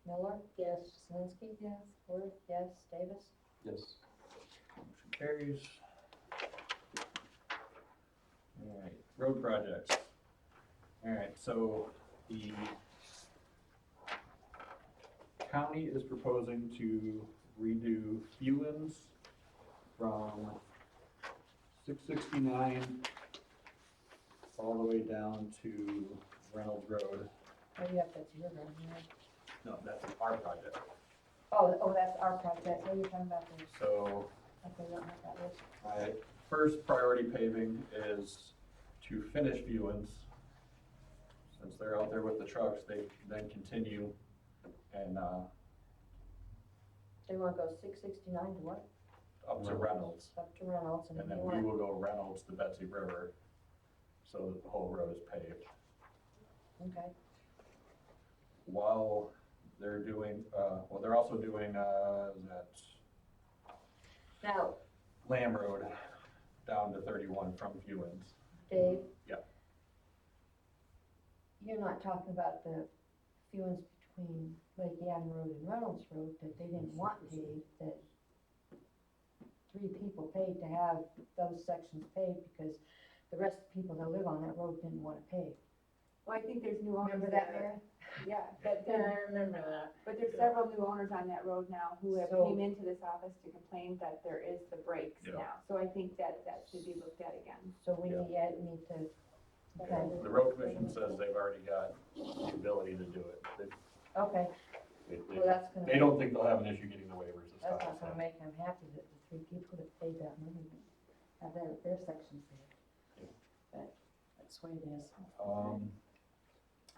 Miller, Yes. Zelinski. Yes. Worth, yes. Davis. Yes. Motion carries. Alright, road projects. Alright, so the county is proposing to redo Fewens from 669 all the way down to Reynolds Road. Oh, yeah, that's your road, yeah. No, that's our project. Oh, that's our project. What are you talking about this? So Okay, I don't know what that is. my first priority paving is to finish Fewens. Since they're out there with the trucks, they then continue and, They wanna go 669 to what? up to Reynolds. Up to Reynolds, and And then then they we want, will go Reynolds to Betsy River. so that the whole road is paved. Okay. While they're doing, well, they're also doing, that Now, Lamb Road down to 31 from Hewens. Dave? Yeah. You're not talking about the feelings between Lake Yan Road and Reynolds Road that they didn't want paved, that 3 people paid to have those sections paved because the rest of the people that live on that road didn't want it paved. Well, I think there's new owners. Remember that, Mary? Yeah, I remember that. but there's several new owners on that road now who have So- came into this office to complain that there is the breaks Yeah. now. So I think that should be looked at again. So we Yeah. need to, okay, The road commission says they've already got the ability to do it. okay, They- well, that's gonna. They don't think they'll have an issue getting the waivers this That's time. not gonna make them happy that the 3 people that paid that money have their sections there. But that's the way it is.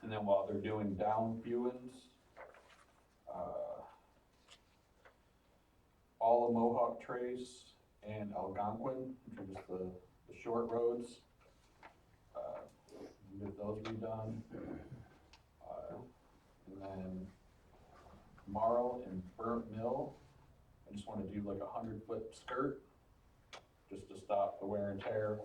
And then while they're doing down Hewens, all of Mohawk Trace and Algonquin, which are just the short roads, get those redone. And then Marl and Burnt Mill, I just wanna do like a 100-foot skirt, just to stop the wear and tear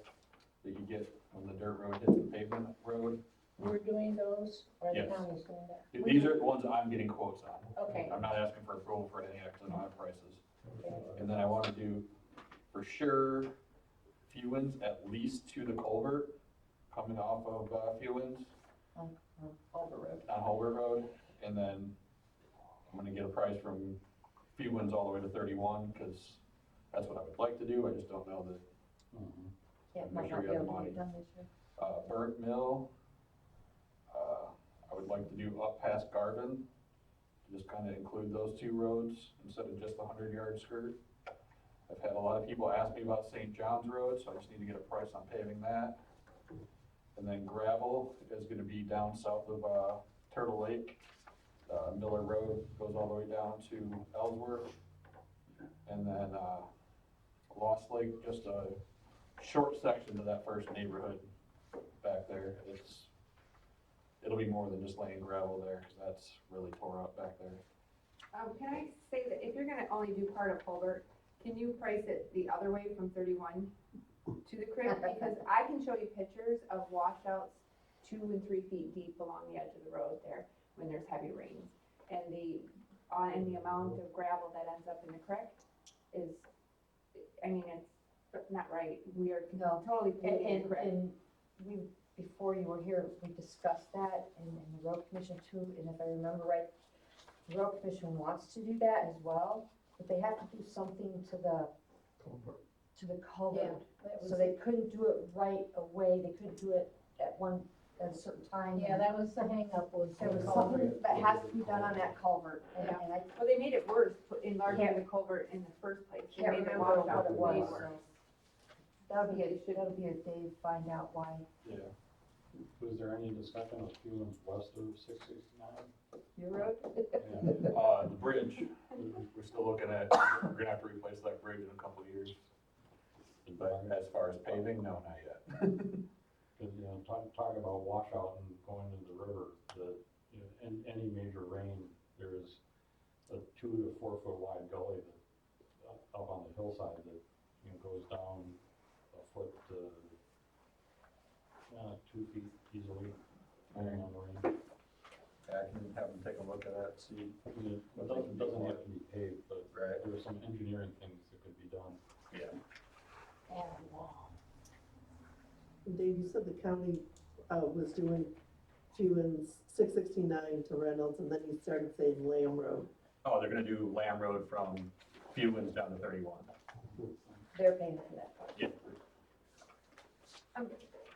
that you get when the dirt road hits the pavement road. We're doing those, or the Yes. county's doing that? These are the ones I'm getting quotes on. Okay. I'm not asking for approval for any, because I don't have prices. Okay. And then I wanna do, for sure, Fewens at least to the culvert, coming off of, Fewens Over road. on Holbert Road. And then I'm gonna get a price from Fewens all the way to 31, because that's what I would like to do, I just don't know that. Yeah, I'm might sure not you be have able the to get money. done this year. Burnt Mill, I would like to do up past Garvin, just kind of include those 2 roads instead of just the 100-yard skirt. I've had a lot of people ask me about St. John's Road, so I just need to get a price on paving that. And then gravel is gonna be down south of, Turtle Lake. Miller Road goes all the way down to Ellsworth. And then, Lost Lake, just a short section to that first neighborhood back there. It'll be more than just laying gravel there, because that's really tore up back there. Can I say that if you're gonna only do part of Holbert, can you price it the other way from 31 to the creek? Because I can show you pictures of washouts 2 and 3 feet deep along the edge of the road there when there's heavy rains. And the amount of gravel that ends up in the creek is, I mean, it's not right. We are No. totally polluting the creek. And we, before you were here, we discussed that in the road commission too, and if I remember right, the road commission wants to do that as well, but they have to do something to the culvert. So they couldn't do it right away, they couldn't do it at a certain time. Yeah, that was the hangup, was There was the something culvert. that has to be done on that culvert, and Yeah. I Well, they made it worse, enlarging the culvert in the first place. They can't made the remember washout what it way was, worse. so. That'll be a Dave, find out why. Yeah. Was there any discussion of Hewens west of 669? Your road? Yeah. The bridge, we're still looking at, we're gonna have to replace that bridge in a couple of years. But as far as paving, no, not yet. Because, you know, talk about washout and going into the river, you know, in any major rain, there's a 2 to 4 foot wide gully that, up on the hillside that, you know, goes down a foot to, 2 feet easily, depending on the rain. I can have them take a look at that, see. I mean, it doesn't have to be paved, but Right. there are some engineering things that could be done. Yeah. Dave, you said the county, was doing Fewens 669 to Reynolds, and then you started saying Lamb Road. Oh, they're gonna do Lamb Road from Fewens down to 31. They're paying for that part. Yeah.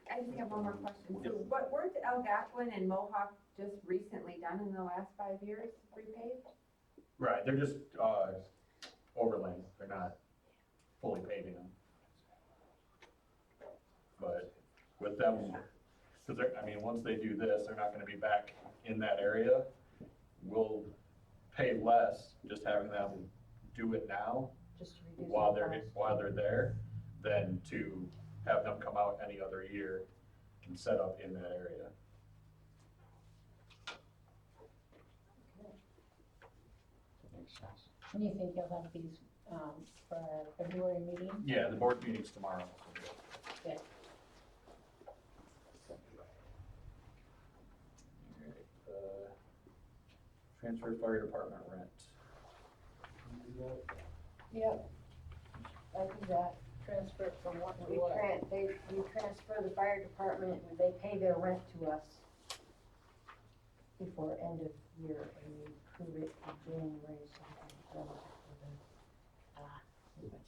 I just have one more question. Yes. So what, weren't Algonquin and Mohawk just recently done in the last 5 years, repaved? Right, they're just, overlaying, they're not fully paving them. But with them, because they're, I mean, once they do this, they're not gonna be back in that area. We'll pay less just having them do it now Just to reduce. while the they're, cost. while they're there, than to have them come out any other year and set up in that area. Makes sense. And you think you'll have these, for our February meeting? Yeah, the board meeting's tomorrow. Yeah. Transfer fire department rent. Yep. I do that, transfer from what to what. We transfer the fire department, and they pay their rent to us before end of year, and we prove it in January, so we can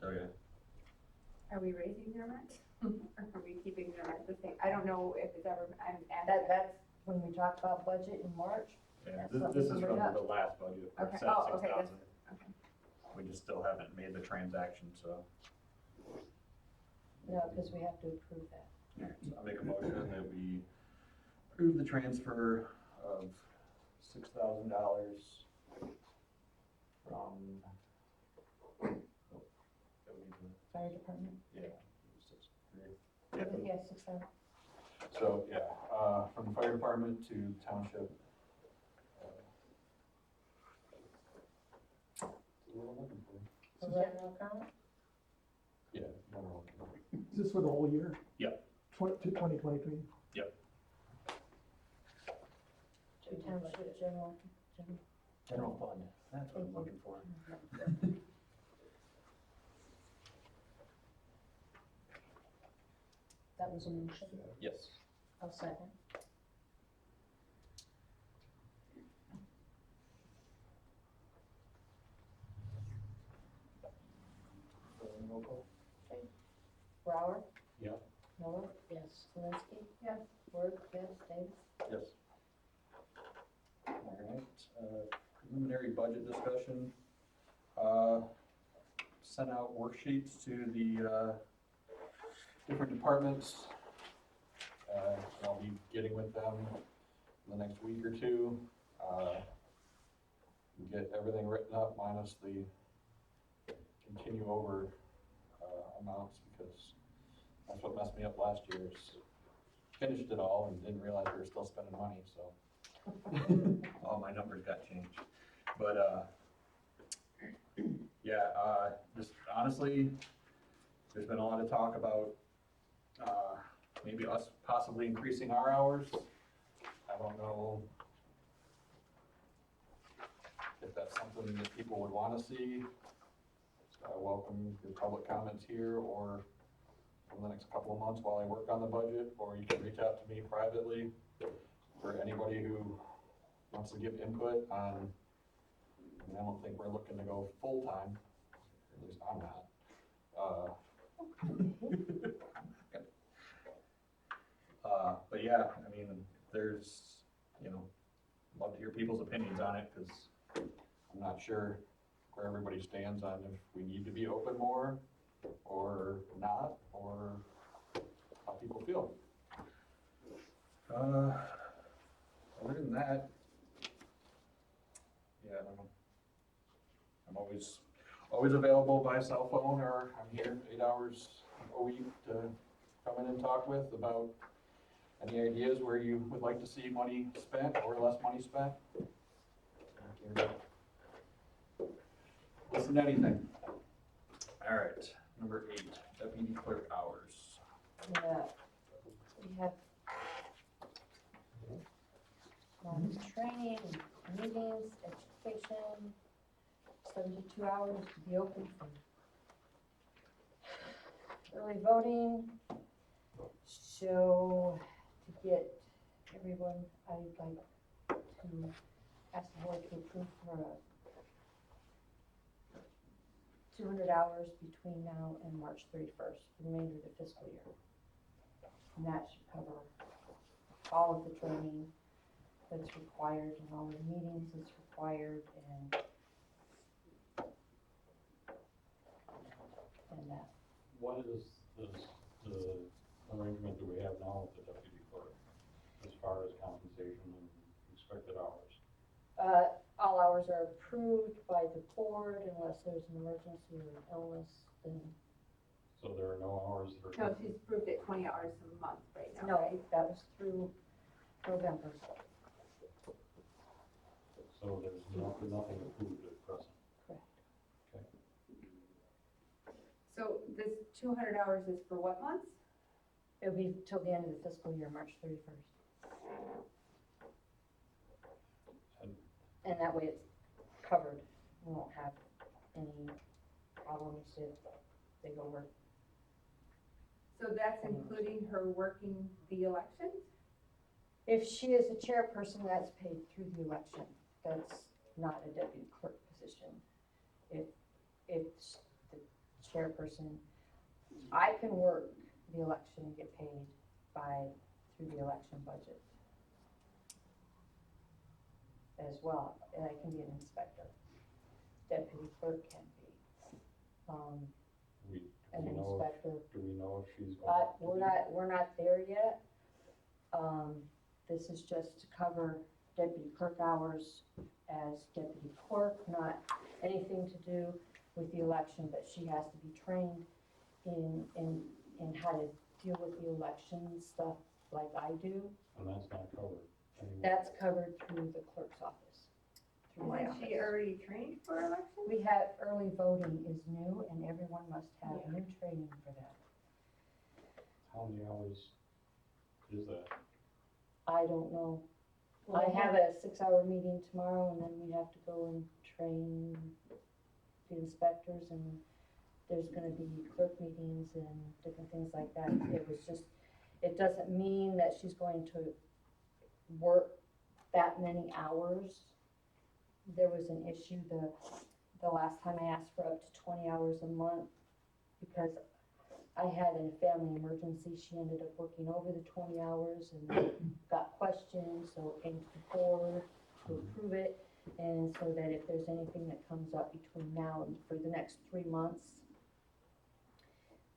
Oh, yeah. Are we raising their rent? Or are we keeping their rent the same? I don't know if it's ever, I'm That's when we talk about budget in March. Yeah, That's this is something to from bring up. the last budget. where it Okay. said Oh, okay, 6,000. okay. We just still haven't made the transaction, so. No, because we have to approve that. Alright, so I'll make a motion that we approve the transfer of $6,000 from. Oh, that would be Fire department? the- Yeah. Yeah, from- Yeah, 6,000. So, yeah, from the fire department to township. What I'm looking for. General account? Yeah, general. Is this for the whole year? Yep. To 2023? To township general. General fund, that's what I'm looking for. That was a motion. Yes. I'll second. Roll call? Brower? Yeah. Miller? Yes. Zelinski? Yes. Word? Yes. Davis? Yes. All right, preliminary budget discussion. Sent out worksheets to the, different departments. I'll be getting with them in the next week or two. Get everything written up minus the continue over, amounts, because that's what messed me up last year, is finished it all and didn't realize we were still spending money, so. All my numbers got changed, but, yeah, just honestly, there's been a lot of talk about, maybe us possibly increasing our hours. I don't know if that's something that people would wanna see. So I welcome your public comments here, or in the next couple of months while I work on the budget, or you can reach out to me privately for anybody who wants to give input on, I mean, I don't think we're looking to go full-time, at least I'm not. But yeah, I mean, there's, you know, love to hear people's opinions on it, because I'm not sure where everybody stands on if we need to be open more, or not, or how people feel. Other than that, yeah, I'm always available by cell phone, or I'm here 8 hours a week to come in and talk with about any ideas where you would like to see money spent or less money spent. Listen to anything. All right, number 8, deputy clerk hours. Yeah. We have training, meetings, education, 72 hours to be open for early voting. So to get everyone, I'd like to ask the board to approve for 200 hours between now and March 31st, for the remainder of the fiscal year. And that should cover all of the training that's required and all the meetings that's required and that. What is this, the arrangement that we have now with the deputy clerk, as far as compensation and expected hours? All hours are approved by the board unless there's an emergency or an illness, then So there are no hours that No, are, she's approved at 20 hours a month right now, No, right? that was through November. so there's nothing approved at present. So this 200 hours is for what months? It'll be till the end of the fiscal year, March 31st. And that way it's covered. We won't have any problems if they go work. So that's including her working the elections? If she is a chairperson, that's paid through the election. That's not a deputy clerk position. If the chairperson, I can work the election and get paid through the election budget as well, and I can be an inspector. Deputy clerk can be. Do An we know inspector. do we know if she's going But to? we're not there yet. This is just to cover deputy clerk hours as deputy clerk, not anything to do with the election, but she has to be trained in how to deal with the election stuff like I do. And that's not covered anymore. That's covered through the clerk's office, through my Isn't office. she already trained for elections? We have, early voting is new and everyone must have new training for that. How many hours is that? I don't know. I have a 6-hour meeting tomorrow and then we have to go and train the inspectors and there's gonna be clerk meetings and different things like that. It was just, it doesn't mean that she's going to work that many hours. There was an issue the last time I asked for up to 20 hours a month because I had a family emergency. She ended up working over the 20 hours and got questioned, so it came to the board to approve it. And so that if there's anything that comes up between now and for the next 3 months,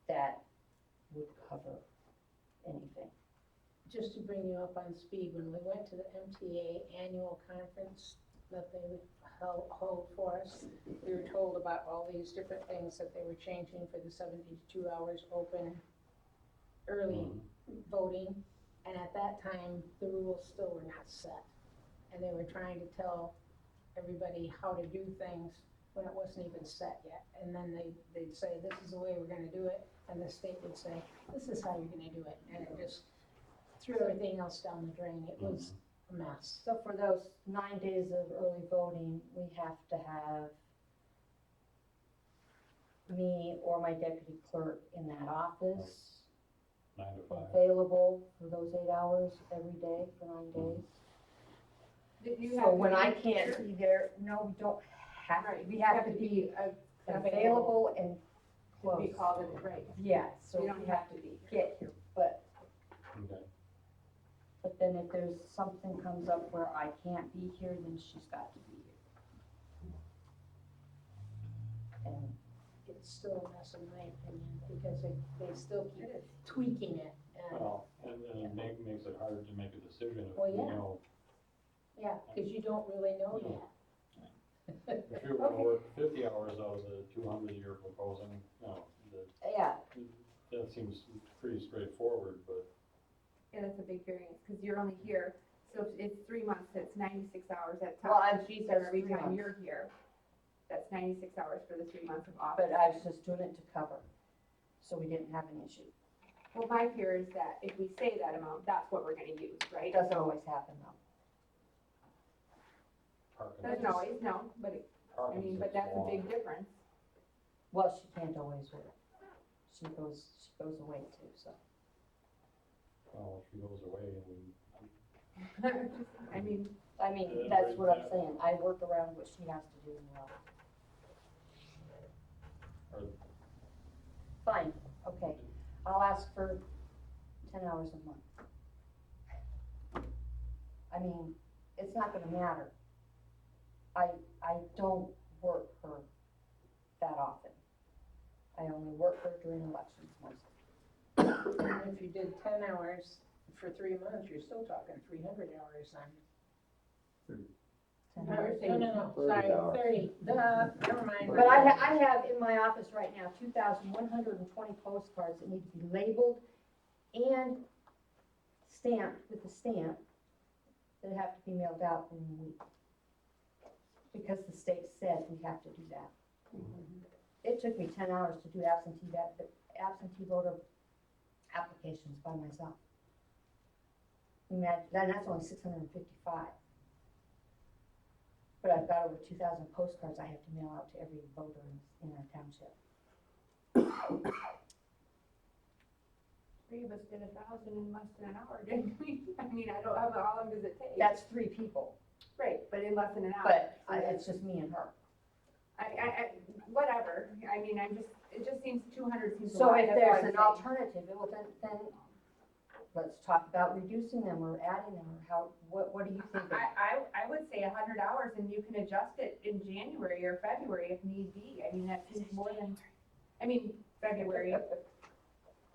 that would cover anything. Just to bring you up on speed, when we went to the MTA annual conference that they hold for us, we were told about all these different things that they were changing for the 72 hours open early voting. And at that time, the rules still were not set. And they were trying to tell everybody how to do things when it wasn't even set yet. And then they'd say, this is the way we're gonna do it. And the state would say, this is how you're gonna do it. And it just threw everything else down the drain. It was a mess. So for those 9 days of early voting, we have to have me or my deputy clerk in that office, 9 to 5. available for those 8 hours every day for 9 days. Did you So have to when I be can't here? be there, no, we don't have to, Right, we have to be available and To close. be called in, right? Yeah, so You we don't have have to be here. get here, but Okay. then if there's something comes up where I can't be here, then she's got to be here. And It's still a mess in my opinion, because they still keep tweaking it. And, Well, and it makes it hard to make a decision if Well, we yeah. know. yeah, because you don't really know No. yet. If you're gonna Okay. work 50 hours out of the 200 you're proposing, no, yeah, that seems pretty straightforward, but Yeah, that's a big variance, because you're only here, so if it's 3 months, it's 96 hours at Well, top. I'm- And she's there that's every 3 time months. you're here. That's 96 hours for the 3 months of office. but I was just doing it to cover, so we didn't have an issue. Well, my fear is that if we say that amount, that's what we're gonna use, It right? doesn't So- always happen though. parking. Doesn't always, no, but, I mean, but that's a big difference. Well, she can't always work. She goes away too, so. Well, if she goes away and we, I mean, That's what I'm saying. I work around what she has to do in the office. or Fine, okay. I'll ask for 10 hours a month. I mean, it's not gonna matter. I don't work her that often. I only work her during elections mostly. And if you did 10 hours for 3 months, you're still talking 300 hours then. 10 No, hours. no, 30 sorry, hours. 30, never mind. But I have in my office right now 2,120 postcards that need to be labeled and stamped with a stamp that have to be mailed out in a week. Because the state said we have to do that. It took me 10 hours to do absentee voter applications by myself. Imagine, that's only 655. But I've got over 2,000 postcards I have to mail out to every voter in our township. Three of us did 1,000 in less than an hour, didn't we? I mean, I don't, how long does it take? That's 3 people, Right, but in less than an hour. but it's just me and her. Whatever, I mean, it just seems 200 seems a So lot. if that's all there's I'm an saying. alternative, well, then let's talk about reducing them or adding them, or how, what do you think? I would say 100 hours and you can adjust it in January or February if need be. I mean, that seems more than, February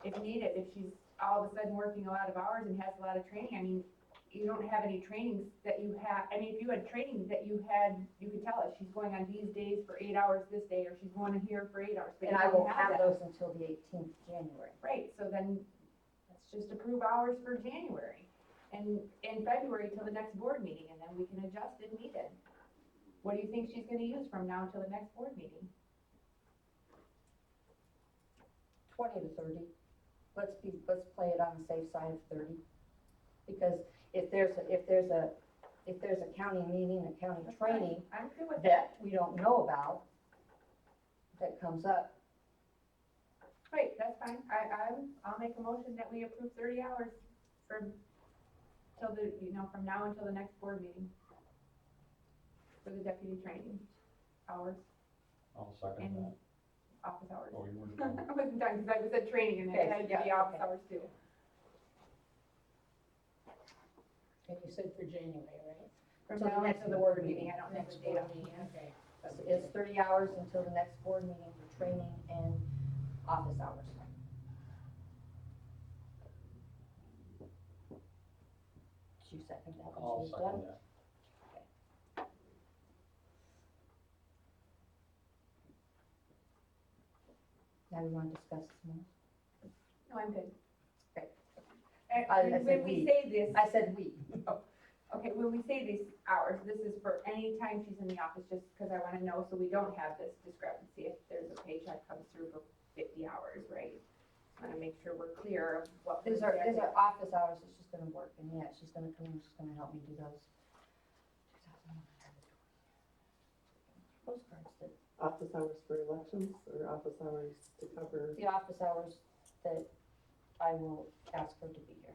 if needed. If she's all of a sudden working a lot of hours and has a lot of training, I mean, you don't have any trainings that you have, I mean, if you had trainings that you could tell us, she's going on these days for 8 hours this day, or she's going here for 8 hours. But And you I don't won't have that. those until the 18th of January. Right, so then let's just approve hours for January and in February till the next board meeting, and then we can adjust if needed. What do you think she's gonna use from now until the next board meeting? 20 to 30. Let's play it on the safe side of 30. Because if there's a county meeting, a county That's fine. training I'm good with that that. we don't know about, that comes up, Right, that's fine. I'll make a motion that we approve 30 hours from from now until the next board meeting for the deputy training hours I'll second and that. office hours. Oh, you weren't done. I wasn't done because I said training and it Okay, had to be yeah, office okay. hours too. And you said for January, right? From Till the now next until the board board meeting, meeting. I don't have Next the date board on meeting, okay. it's 30 hours until the next board meeting for training and office hours. Did you second that when I'll she was second done? that. Now we want to discuss this more? No, I'm good. Okay. And I said when we say this, I said we. okay, when we say these hours, this is for any time she's in the office, just because I want to know, so we don't have this discrepancy if there's a paycheck comes through for 50 hours, right? Want to make sure we're clear of what. These are office hours that she's gonna work, and yeah, she's gonna come in, she's gonna help me do those. Postcards that, Office hours for elections or office hours to cover? the office hours that I will ask her to be here.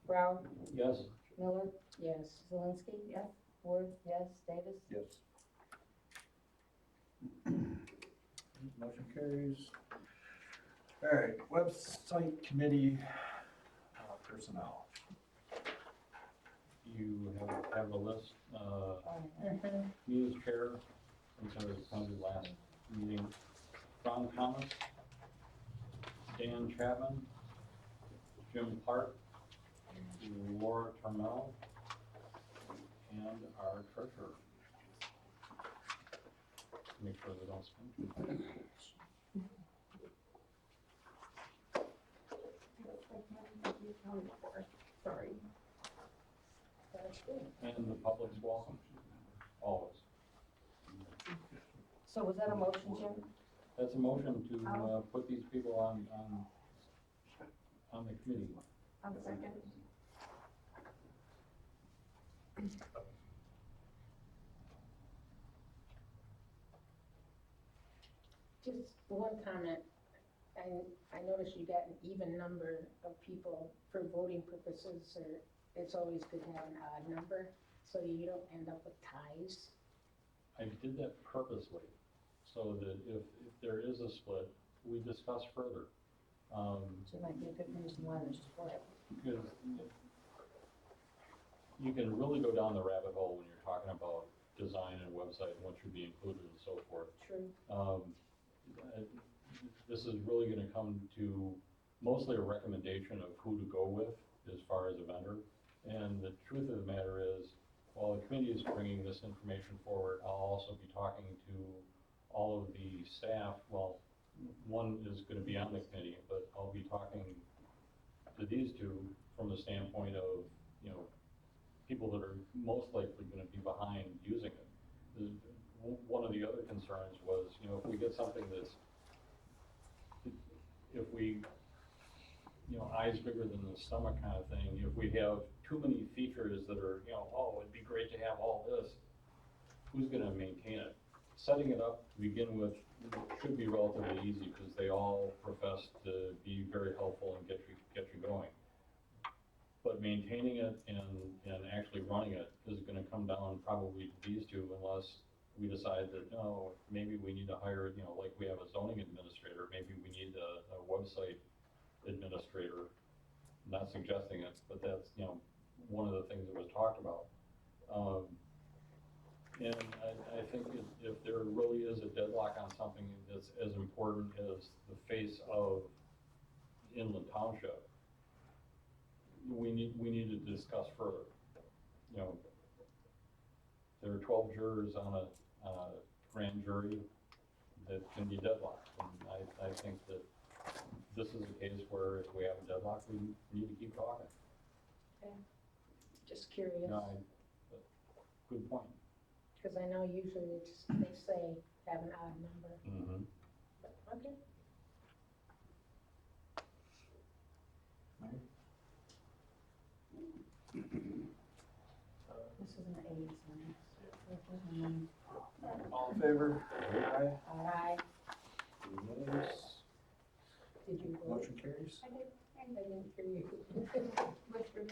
Brown, Yes, Miller, Yes. Zelinski, Yes. Ward, yes, Davis? Yes. Motion carries. All right, website committee personnel. you have a list, Mm-hmm. me as chair, since I was appointed last meeting. Ron Thomas, Dan Chapman, Jim Clark, Laura Turmel, and our treasurer. Make sure they don't spend. Sorry. That's good. And the public's welcome, always. So was that a motion, Jim? That's a motion to, put these people on the committee. I'll second. Just one comment. I noticed you got an even number of people for voting purposes, or it's always good to have an odd number, so you don't end up with ties. I did that purposely, so that if there is a split, we discuss further. So it might be a good reason why there's split. Because you can really go down the rabbit hole when you're talking about design and website, and what should be included and so forth. True. This is really gonna come to mostly a recommendation of who to go with, as far as a vendor. And the truth of the matter is, while the committee is bringing this information forward, I'll also be talking to all of the staff. Well, one is gonna be on the committee, but I'll be talking to these two from the standpoint of, you know, people that are most likely gonna be behind using it. One of the other concerns was, you know, if we get something that's, if we, you know, eyes bigger than the stomach kind of thing, if we have too many features that are, you know, oh, it'd be great to have all this, who's gonna maintain it? Setting it up to begin with should be relatively easy, because they all profess to be very helpful and get you going. But maintaining it and actually running it is gonna come down probably to these two, unless we decide that, no, maybe we need to hire, you know, like we have a zoning administrator, maybe we need a website administrator. Not suggesting it, but that's, you know, one of the things that was talked about. And I think if there really is a deadlock on something that's as important as the face of Inland Township, we need to discuss further. You know, there are 12 jurors on a grand jury that can be deadlocked, and I think that this is a case where if we have a deadlock, we need to keep talking. Okay. Just curious, But good point. because I know usually they say have an odd number, Mm-hmm. but, okay. This is an AIDS one. All in favor? Aye. Aye. Unanimous. Did you vote? Motion carries. I did, I didn't hear you. much for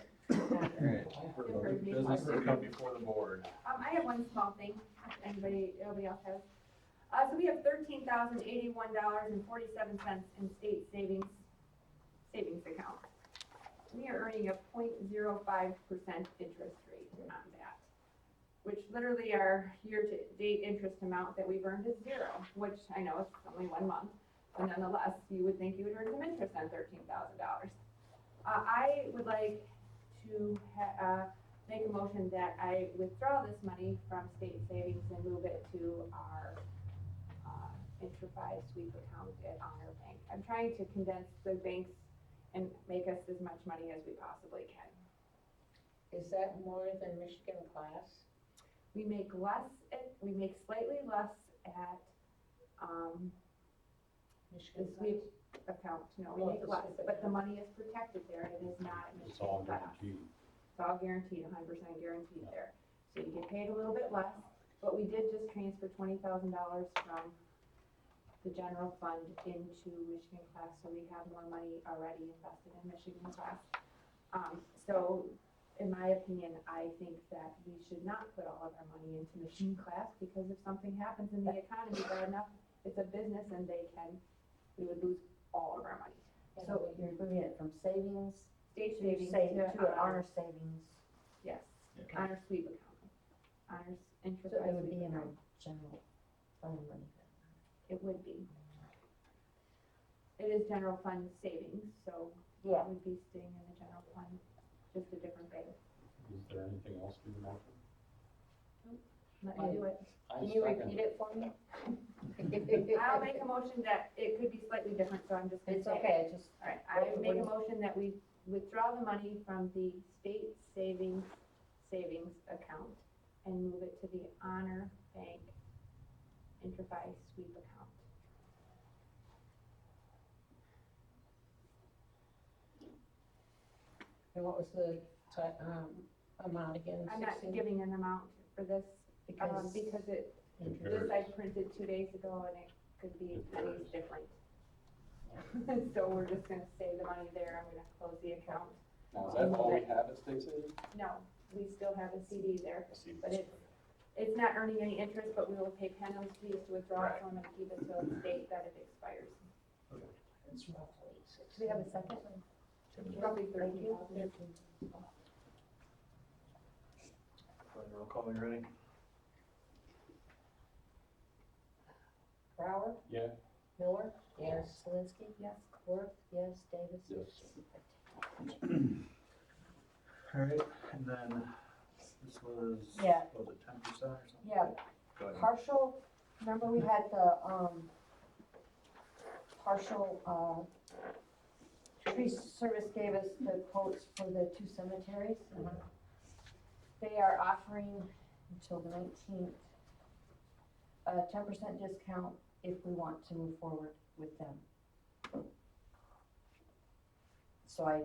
Alright, business to come before the board. I have one small thing, if nobody else has. So we have $13,081.47 in state savings account. We are earning a 0.05% interest rate on that, which literally our year-to-date interest amount that we've earned is zero, which I know it's only 1 month, but nonetheless, you would think you would earn some interest on $13,000. I would like to make a motion that I withdraw this money from state savings and move it to our Enterprise sweep account at Honor Bank. I'm trying to condense the banks and make us as much money as we possibly can. Is that more than Michigan class? We make slightly less at, the Michigan sweep class? account, no, Oh, we make the less, sweep but the account. money is protected there, it is not It's all Michigan class. guaranteed. It's all guaranteed, 100% guaranteed there. So you get paid a little bit less, but we did just transfer $20,000 from the general fund into Michigan class, so we have more money already invested in Michigan class. So in my opinion, I think that we should not put all of our money into Michigan class, because if something happens in the economy bad enough, it's a business and we would lose all of our money. So you're moving it from savings State to savings to an honor savings, yes, okay. honor sweep account, honors interest. So it would be in our general fund money then. It would be. It is general fund savings, so it Yeah. would be staying in the general fund, just a different bank. Is there anything else to be mentioned? Let me do it. Can you repeat it for me? I'll make a motion that it could be slightly different, so I'm just gonna It's say. okay, just, All right, I make a motion that we withdraw the money from the state savings account and move it to the Honor Bank Enterprise sweep account. And what was the amount again? I'm not 16? giving an amount for this, because because this I printed 2 days ago and it could be pennies different. So we're just gonna save the money there, I'm gonna close the account. Now, is that all we have at state savings? No, we still have a CD there, I see. but it's not earning any interest, but we will pay penalties to withdraw it, so I'm gonna keep it till the date that it expires. It's roughly do we have a second? Roughly Thank you. 13,000. Roll call, you ready? Brower, Yeah. Miller, Yes. Zelinski, Yes. Worth, yes, Davis. Yes. Alright, and then this was, Yeah. was it 10% or something? Yeah, Go ahead. partial, remember we had the, partial, tree service gave us the quotes for the 2 cemeteries. They are offering until the 19th, a 10% discount if we want to move forward with them. So I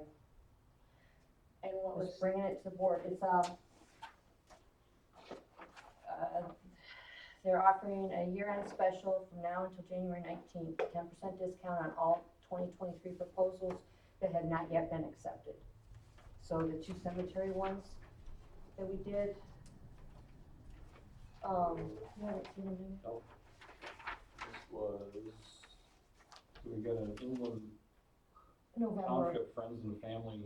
And what was was, bringing it to the board, it's, they're offering a year-end special from now until January 19th, 10% discount on all 2023 proposals that have not yet been accepted. So the 2 cemetery ones that we did, you haven't seen them, do you? This was, do we get an inland November, township friends and family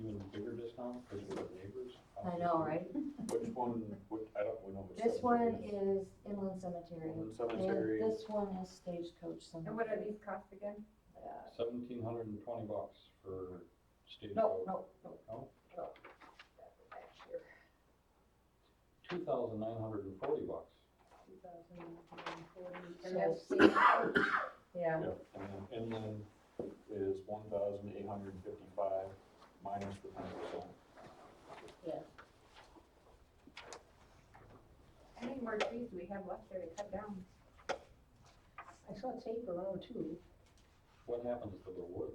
even bigger discount because we're neighbors? I know, right? Which one, I don't, we know which. This one cemetery is Inland Cemetery, Inland and Cemetery. this one is Stagecoach Cemetery. And what are these costs again? $1,720 for stage No, road. no. No? No. Back here. $2,940. 2,940, and So- that's Stagecoach? Yeah, Yep, and then inland is 1,855 minus the 10%. How many more trees do we have left there to cut down? I saw tape around too. What happens to the wood?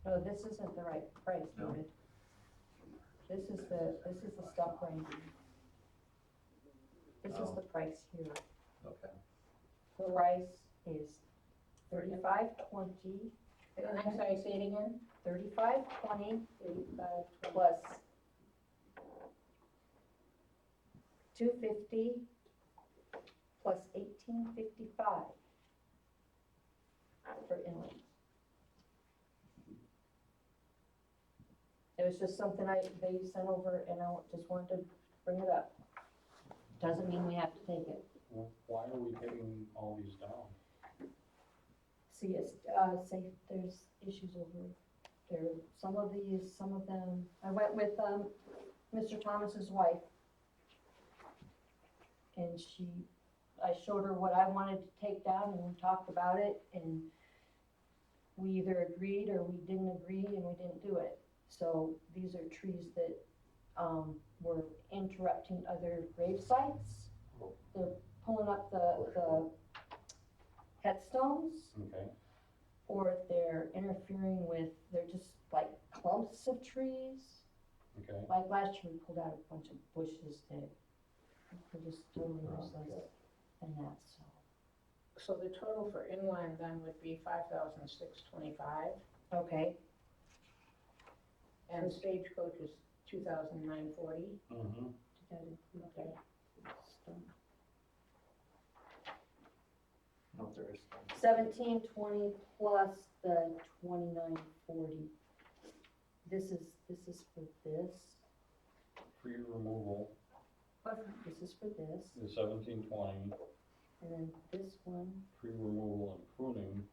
no, this isn't the right price, No. David. This is the stump grinding. This is Oh. the price here. Okay. The price is $35.20, I'm sorry, say it again? $35.20 35, plus $250 plus $18.55 for inland. It was just something they sent over and I just wanted to bring it up. Doesn't mean we have to take it. Why are we taking all these down? See, it's, say there's issues over there, some of them, I went with, Mr. Thomas's wife. And I showed her what I wanted to take down and we talked about it and we either agreed or we didn't agree and we didn't do it. So these are trees that, were interrupting other grave sites. They're pulling up the headstones. Okay, Or they're interfering with, they're just like clumps of trees. okay. Like last year, we pulled out a bunch of bushes that were just totally useless and that, so. So the total for inland then would be 5,625, Okay, and Stagecoach is 2,940. Mm-hmm. did that include Okay. stump? No, there is. 1720 plus the 2940. This is for this, Tree removal this is for this, is $1,720. and then this one, Tree removal and pruning,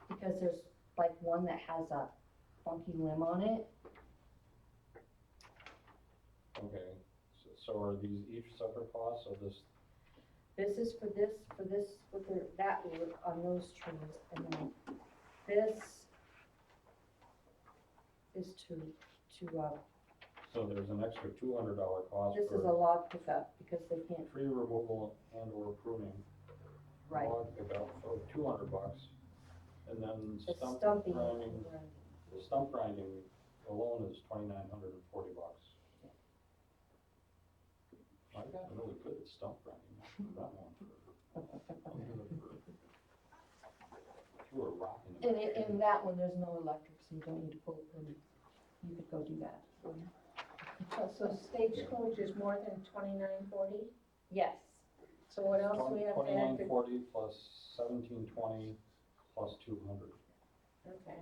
because there's like one that has a funky limb on it. okay. So are these each separate costs of this? This is for this, with that work on those trees, and then this is to, So there's an extra $200 cost this is a for log pickup, because they can't, tree removal and or pruning. right, Log pickup, so $200. And then the stump stumping. grinding, the stump grinding alone is $2,940. I've gotten really good at stump grinding. I should have that one. Threw a rock in And it. in that one, there's no electric, so you don't need to pull a permit, you could go do that. So Stagecoach is more than 2,940? Yes, So what else do we have to add? to- $2,940 plus $1,720 plus $200. Okay,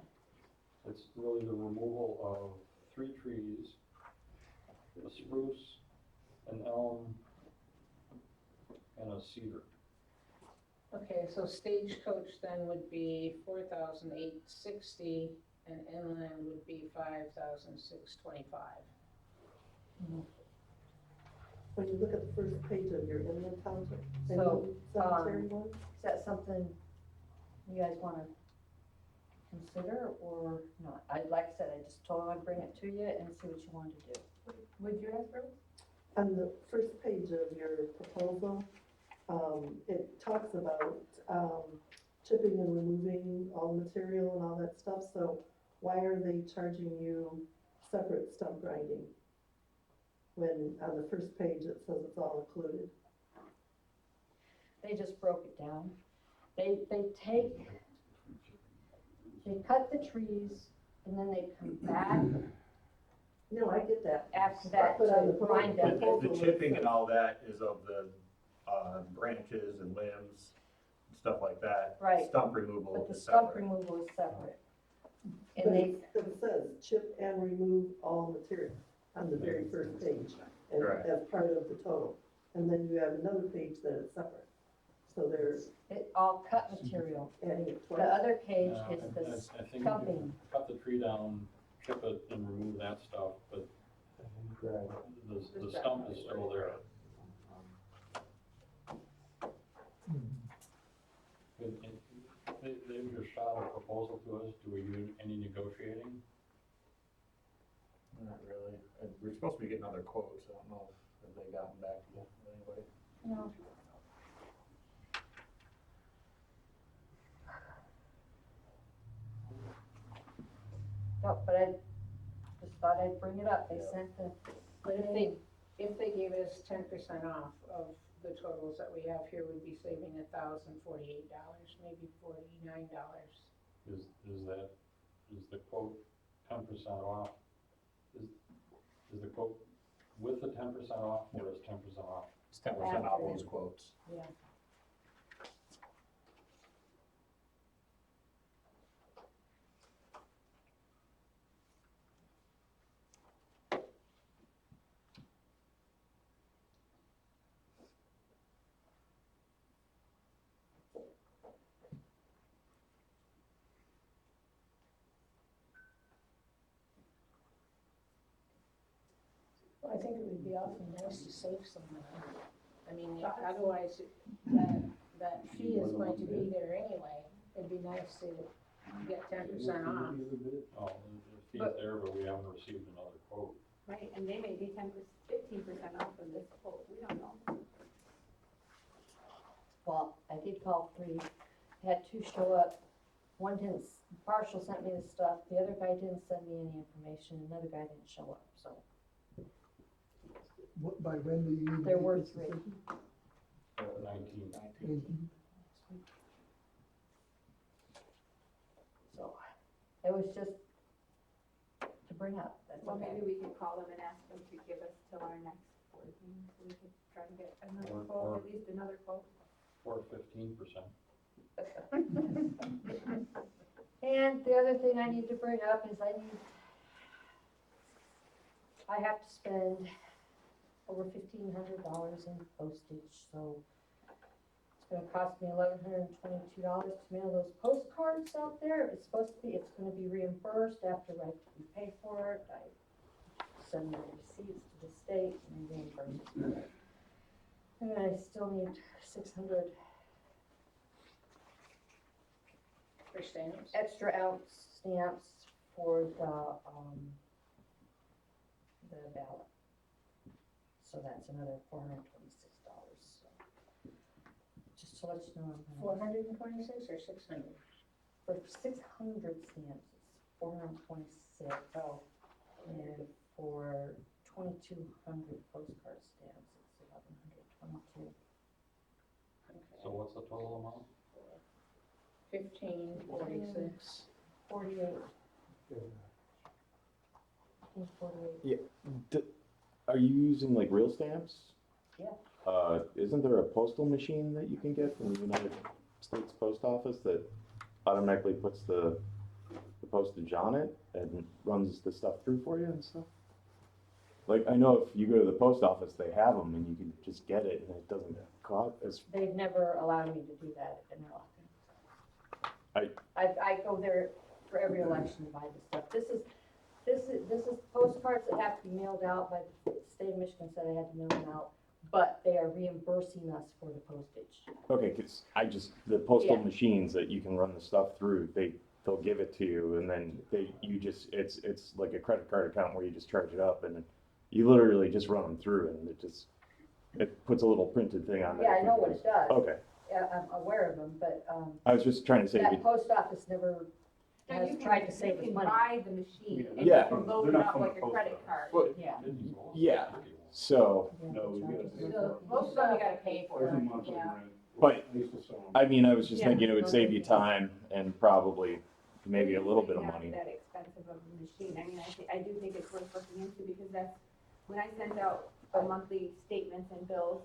It's really the removal of 3 trees, a spruce, an elm, and a cedar. okay, so Stagecoach then would be 4,860 and inland would be 5,625. When you look at the first page of your inland township, So, cemetery one, Is that something you guys wanna consider or not? Like I said, I just told him I'd bring it to you and see what you wanted to do. Would you ask Rose? on the first page of your proposal, it talks about, chipping and removing all material and all that stuff, so why are they charging you separate stump grinding? When on the first page it says it's all included. They just broke it down. They cut the trees and then they come back No, I get that. after that But on to the grind proposal- them. The chipping and all that is of the, branches and limbs, and stuff like that. Right. Stump removal But the is stump separate. removal is separate. But And they, it says chip and remove all material on the very first page, and Correct. as part of the total. And then you have another page that is separate. So there's it all cut material. adding it The twice. other page Yeah, is the I think you stumping. can cut the tree down, chip it and remove that stuff, but the stump is still there. They've just shot a proposal to us, do we do any negotiating? Not really. We're supposed to be getting other quotes. I don't know if they gotten back to you, anybody. No. No, but I just thought I'd bring it up. They sent the, But if they gave us 10% off of the totals that we have here, we'd be saving $1,048, maybe $49. Is the quote 10% off? Is the quote with the 10% off or is 10% off? It's 10% off those quotes. yeah. Well, I think it would be awfully nice to save some money. I mean, otherwise, that fee is going to be there anyway. It'd be nice to get 10% off. Oh, the fee's there, but we haven't received another quote. Right, and they may be 15% off of this quote, we don't know. Well, I did call 3, had 2 show up. One didn't, Marshall sent me the stuff, the other guy didn't send me any information, another guy didn't show up, so. What, by when do you? There make were this 3. decision? 19. 19. So, it was just to bring up, that's Well, okay. maybe we could call them and ask them to give us till our next board meeting, so we could try to get another Or- quote, at least another quote. Or 15%. And the other thing I need to bring up is I have to spend over $1,500 in postage, so it's gonna cost me $1,122 to mail those postcards out there. It's gonna be reimbursed after we pay for it. I send my receipts to the state and they reimburse me. And I still need 600 For stamps? extra ounce stamps for the ballot. So that's another $426, so. Just to let you know, I'm gonna, 426 or 600? for 600 stamps, it's 426. Oh. And for 2,200 postcard stamps, it's 1,122. So what's the total amount? 1546. 48. Yeah. 48. Are you using like real stamps? Yeah. Isn't there a postal machine that you can get from the United States Post Office that automatically puts the postage on it and runs the stuff through for you and stuff? Like, I know if you go to the post office, they have them and you can just get it and it doesn't cost as. They've never allowed me to do that in their office. I- I go there for every election to buy this stuff. This is postcards that have to be mailed out by the state of Michigan said I had to mail them out, but they are reimbursing us for the postage. Okay, cause the postal Yeah. machines that you can run the stuff through, they'll give it to you and then it's like a credit card account where you just charge it up and you literally just run them through and it puts a little printed thing on there. Yeah, I know what it does. Okay, Yeah, I'm aware of them, but, I was just trying to say, that post office never No, has you can- tried to save us You can money. buy the machine and you Yeah. can load They're it not up from the like a post credit office. card. Well, Yeah. yeah, so, No, we gotta pay So for most of them you gotta pay for, every month. yeah. but I used to sell them. I mean, I was just Yeah. thinking it would save you time and probably maybe a little bit of Not money. that expensive of a machine. I mean, I do think it's worth looking into because that's, when I sent out the monthly statements and bills,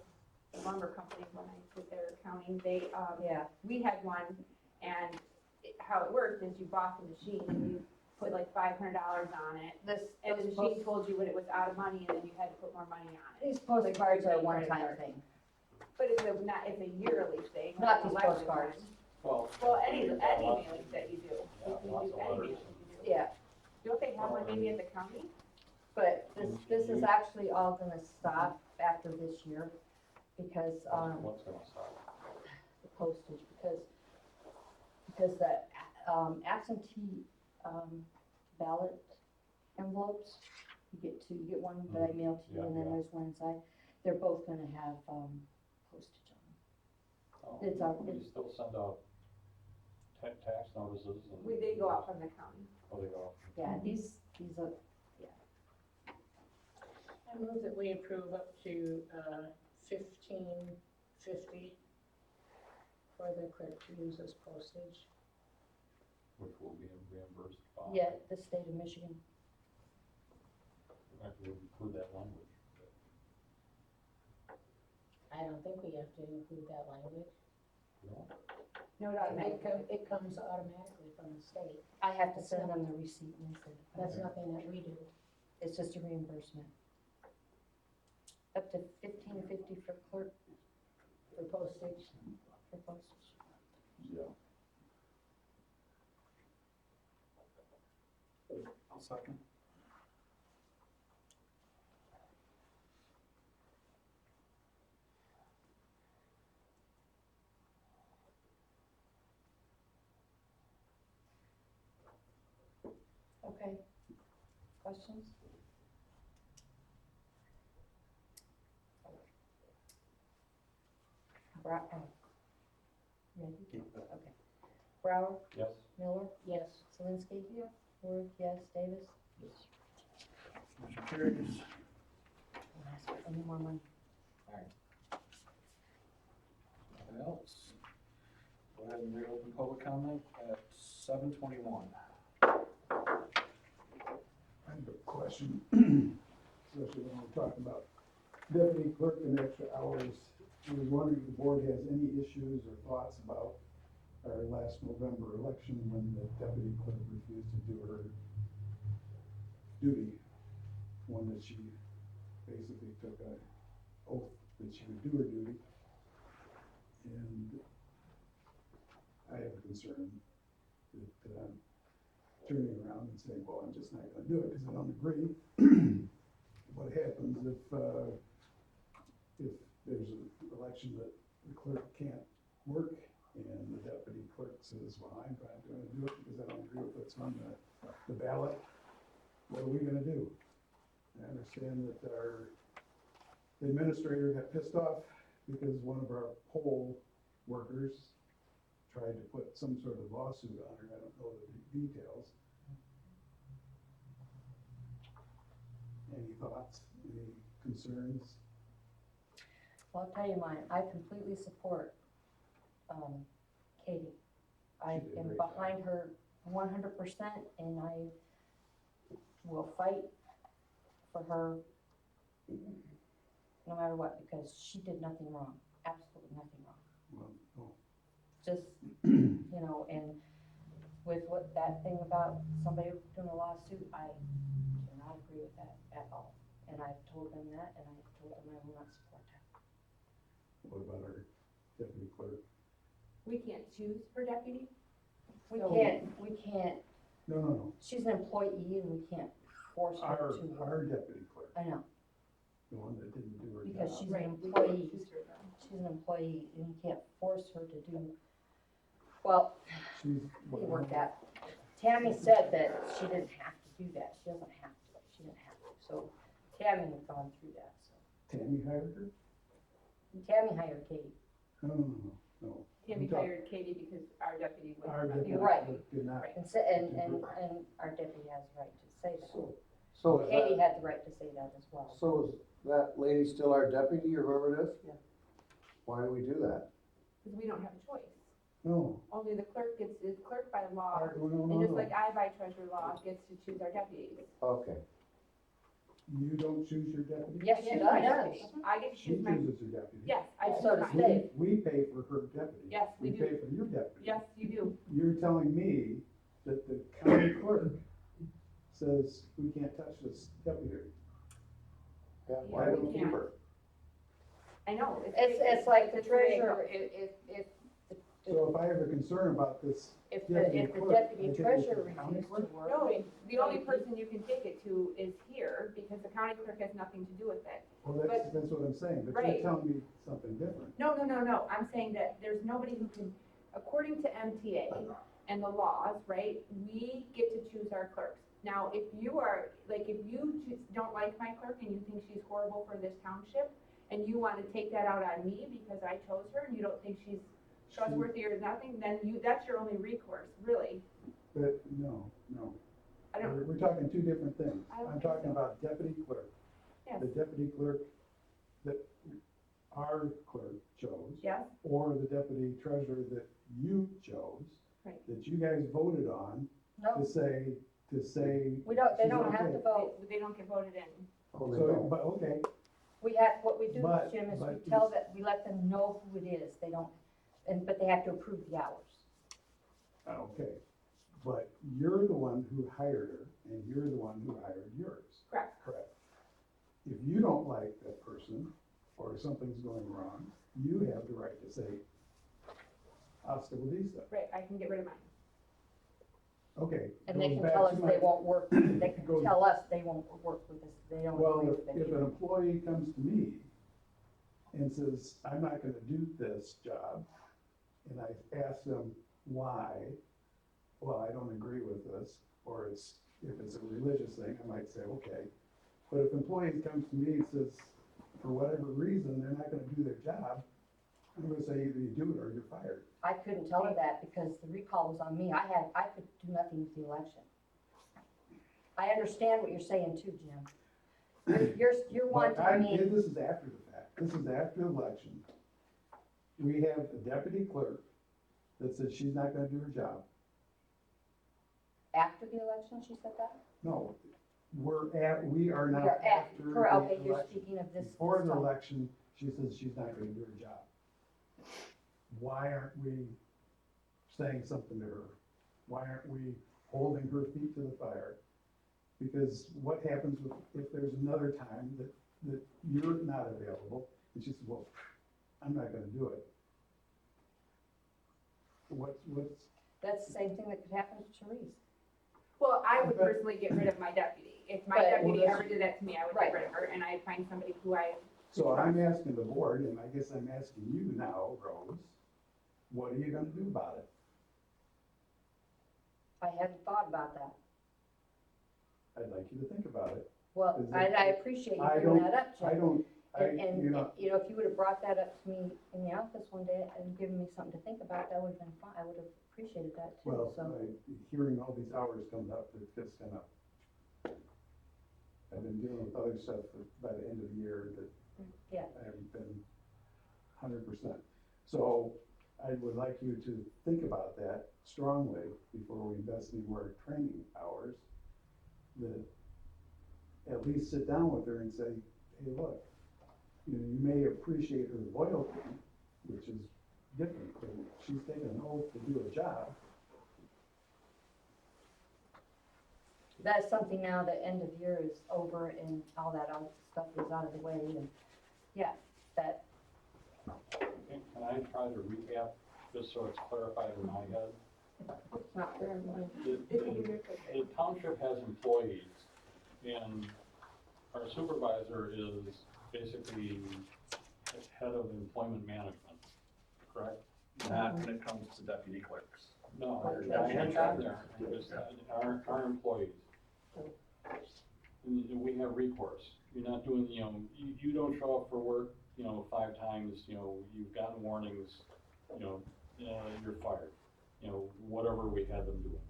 the lumber company, when I did their accounting, they, Yeah, we had one, and how it worked is you bought the machine and you put like $500 on it, and the machine told you when it was out of money, and then you had to put more money on it. these postcards are a Like one-time credit thing. But it's a yearly thing. like Not these election postcards. one. Well, any mailings that you do, Yeah, if you lots do of any letters. mailings you do. Yeah, Don't they have one maybe at the county? but this is actually all gonna stop after this year because, What's gonna stop? the postage, because the, absentee, ballot envelopes, you get one that I mail to you and then Yeah. there's one inside, they're both gonna have, postage on them. It's our- We still send out tax notices and. They go out from the county. Oh, they go out. Yeah, these are, I move that we approve up to, $15.50 for the clerk to use as postage. Which will be reimbursed by. yeah, the state of Michigan. We have to include that language. I don't think we have to include that language. No? No, It comes automatically from the state. I have to send them the receipt and they send it back. That's nothing that we do. It's just a reimbursement. Up to $15.50 for clerk, For postage. for postage. Yeah. I'll second. Okay. Questions? Ready? Okay. Brower, Yes? Miller, Yes. Zelinski? Yeah. Ward, yes, Davis? Motion carries. Don't ask for any more money. Anything else? Go ahead and reopen public comment at 7:21. I have a question, especially when we're talking about deputy clerk and extra hours. I was wondering if the board has any issues or thoughts about our last November election when the deputy clerk refused to do her duty. One that she basically took an oath that she would do her duty. And I have a concern that turning around and saying, well, I'm just not gonna do it because I don't agree. What happens if there's an election that the clerk can't work and the deputy clerk says, well, I'm not gonna do it because I don't agree with what's on the ballot? What are we gonna do? I understand that the administrator got pissed off because one of our poll workers tried to put some sort of lawsuit on her. I don't know the details. Any thoughts, any concerns? Well, I'll tell you mine, I completely support, Katie. I She did a am great job. behind her 100% and I will fight for her no matter what, because she did nothing wrong, absolutely nothing wrong. Well, oh, Just, you know, and with what that thing about somebody doing a lawsuit, I do not agree with that at all. And I've told them that, and I've told them I will not support that. what about our deputy clerk? We can't choose for deputy? We So- can't, No, She's an employee and we can't force her our, to work. our deputy clerk, I know, the one that didn't do her job. because she's an Right. employee, she's an employee and you can't force her to do, well, She's, we what, worked that. Tammy said that she didn't have to do that, she doesn't have to, she didn't have to, so Tammy had gone through that, so. Tammy hired her? Tammy hired Katie. No. Tammy I'm talk- hired Katie because our deputy was Our not deputy here. Right. clerk did not. And, and our deputy has the right to say that. So is Katie that, had the right to say that as well. so is that lady still our deputy or whoever it is? Yeah. Why do we do that? Because we don't have a choice. No, Only the clerk is clerk by law. no, And just no. like I by treasurer law gets to choose our deputies. Okay. You don't choose your deputy? Yes, she I choose my does. deputy. I get to She choose my, chooses her deputy. yes, I choose So does mine. Dave. We pay for her deputy. Yes, we We pay do. for your deputy. Yes, you do. You're telling me that the county clerk says we can't touch this deputy. Yeah, why do we keep her? I know. It's like the it's way it treasurer, goes. So if I have a concern about this if deputy the clerk, I deputy take it to treasurer the county refused to clerk? work. No, the only person you can take it to is here because the county clerk has nothing to do with it. Well, that's what I'm saying, but Right. you're telling me something different. No. I'm saying that there's nobody who can, according to MTA and the laws, right, we get to choose our clerks. Now, if you are, like, if you don't like my clerk and you think she's horrible for this township, and you want to take that out on me because I chose her and you don't think she's trustworthy or nothing, then that's your only recourse, really. But no. I don't, We're talking two different things. I don't I'm think talking so. about deputy clerk. Yes. The deputy clerk that our clerk chose. yes, Or the deputy treasurer that you chose. Right. That you guys voted on No, to say, we don't, they she's don't have okay. to vote. they don't get voted in. Oh, they so, don't. but, okay, We have, what we do, But- Jim, is we but tell it's- that, we let them know who it is, they don't, but they have to approve the hours. okay. But you're the one who hired her and you're the one who hired yours. Correct. Correct. If you don't like that person or something's going wrong, you have the right to say, hasta la vista. Right, I can get rid of mine. Okay. And they goes can back tell to us my- they won't work, they can Goes- tell us they won't work with us, they don't Well, agree with if it. an employee comes to me and says, I'm not gonna do this job, and I ask them why, well, I don't agree with this, or if it's a religious thing, I might say, okay. But if an employee comes to me and says, for whatever reason, they're not gonna do their job, I'm gonna say either you do it or you're fired. I couldn't tell her that because the recall was on me, I could do nothing with the election. I understand what you're saying too, Jim. You're But wanting me, this is after the fact, this is after the election. We have a deputy clerk that says she's not gonna do her job. after the election, she said that? No, we are now We are at, after the okay, you're election. speaking of this. Before this the time. election, she says she's not gonna do her job. Why aren't we saying something to her? Why aren't we holding her feet to the fire? Because what happens if there's another time that you're not available, and she says, well, I'm not gonna do it. What's, That's the same thing that could happen to Therese. Well, I would But- personally get rid of my deputy. If my But- deputy Well, ever did that to me, I would Right. get rid of her and I'd find somebody who I, so I'm asking the board, and I guess I'm asking you now, Rose, what are you gonna do about it? I hadn't thought about that. I'd like you to think about it. Well, Is it- I appreciate you I bringing don't- that up, Jim. I don't, And, you know, you know, if you would have brought that up to me in the office one day and given me something to think about, that would have been fine, I would have appreciated that too, well, so. hearing all these hours coming up, it's just gonna, I've been dealing with other stuff by the end of the year that Yeah. I haven't been 100%. So I would like you to think about that strongly before we invest any more training hours. That at least sit down with her and say, hey, look, you may appreciate her loyalty, which is different, but she's taken an oath to do a job. That's something now that end of year is over and all that other stuff is out of the way and, yeah, that, Can I try to recap, just so it's clarified in my head? It's not very much. The township has employees, and our supervisor is basically head of employment management, correct? Not when it comes to deputy clerks. No, Or Diane treasurer. got there, just our employees. And we have recourse, you're not doing, you don't show up for work, 5 times, you've gotten warnings, you're fired, whatever we had them doing.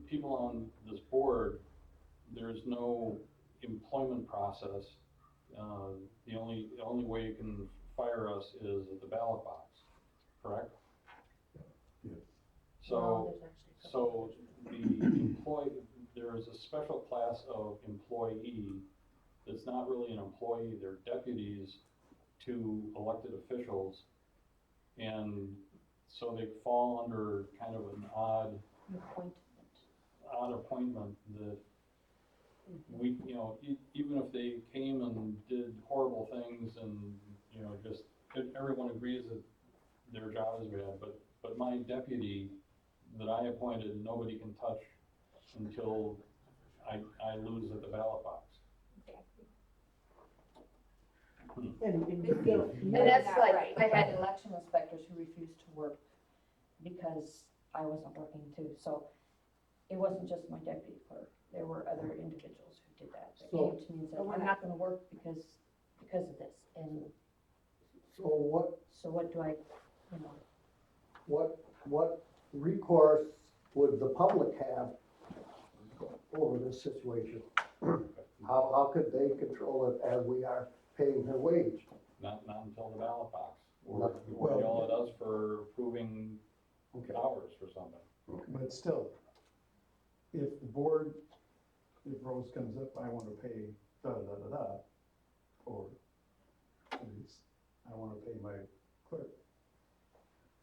People on this board, there's no employment process. The only way you can fire us is at the ballot box, correct? Yes. So, so the employee, there is a special class of employee that's not really an employee, they're deputies to elected officials. And so they fall under kind of an odd appointment that we, even if they came and did horrible things and, just, everyone agrees that their job is bad, but my deputy that I appointed, nobody can touch until I lose at the ballot box. And And Bill, that's not like, right. I had election inspectors who refused to work because I wasn't working too, so it wasn't just my deputy clerk, there were other individuals who did that. That So- came to me and said, I'm not gonna work because of this, and So what, so what do I, what recourse would the public have over this situation? How could they control it as we are paying their wage? Not until the ballot box, or Not- or yell at us for approving Okay. hours or something. But still, if the board, if Rose comes up, I wanna pay da-da-da-da-da, or police, I wanna pay my clerk,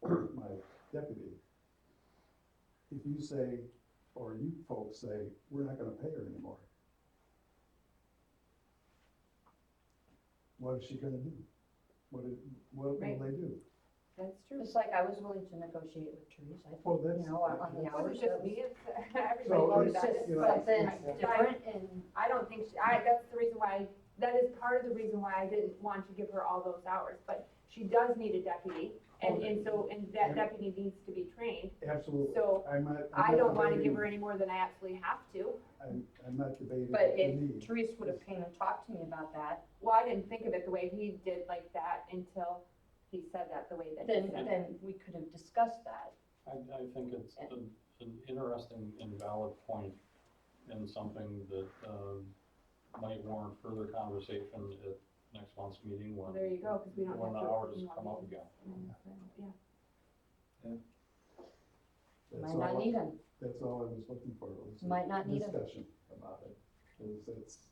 or my deputy. If you say, or you folks say, we're not gonna pay her anymore, what is she gonna do? What will Right. they do? That's true. it's like I was willing to negotiate with Therese, I Well, think, that's- on the It wasn't hours. just that me, was- it's So everybody it's does just, it. you know, but Something I- different, and I don't think, that's the reason why, that is part of the reason why I didn't want to give her all those hours, but she does need a deputy, and that deputy needs to be trained, Absolutely. so I'm not I don't wanna debating- give her any more than I absolutely have to. I'm not debating but the if need. Therese would have came and talked to me about that, Well, I didn't think of it the way he did like that until he said that the way that he said it. then we could have discussed that. I think it's an interesting and valid point, and something that, might warrant further conversation at next month's meeting Well, when, there you go, cause we don't have to. when the hours you know, come up again. Yeah. That's Might not all- need them, That's all I was looking for, was Might not need 'em. discussion about it. It's,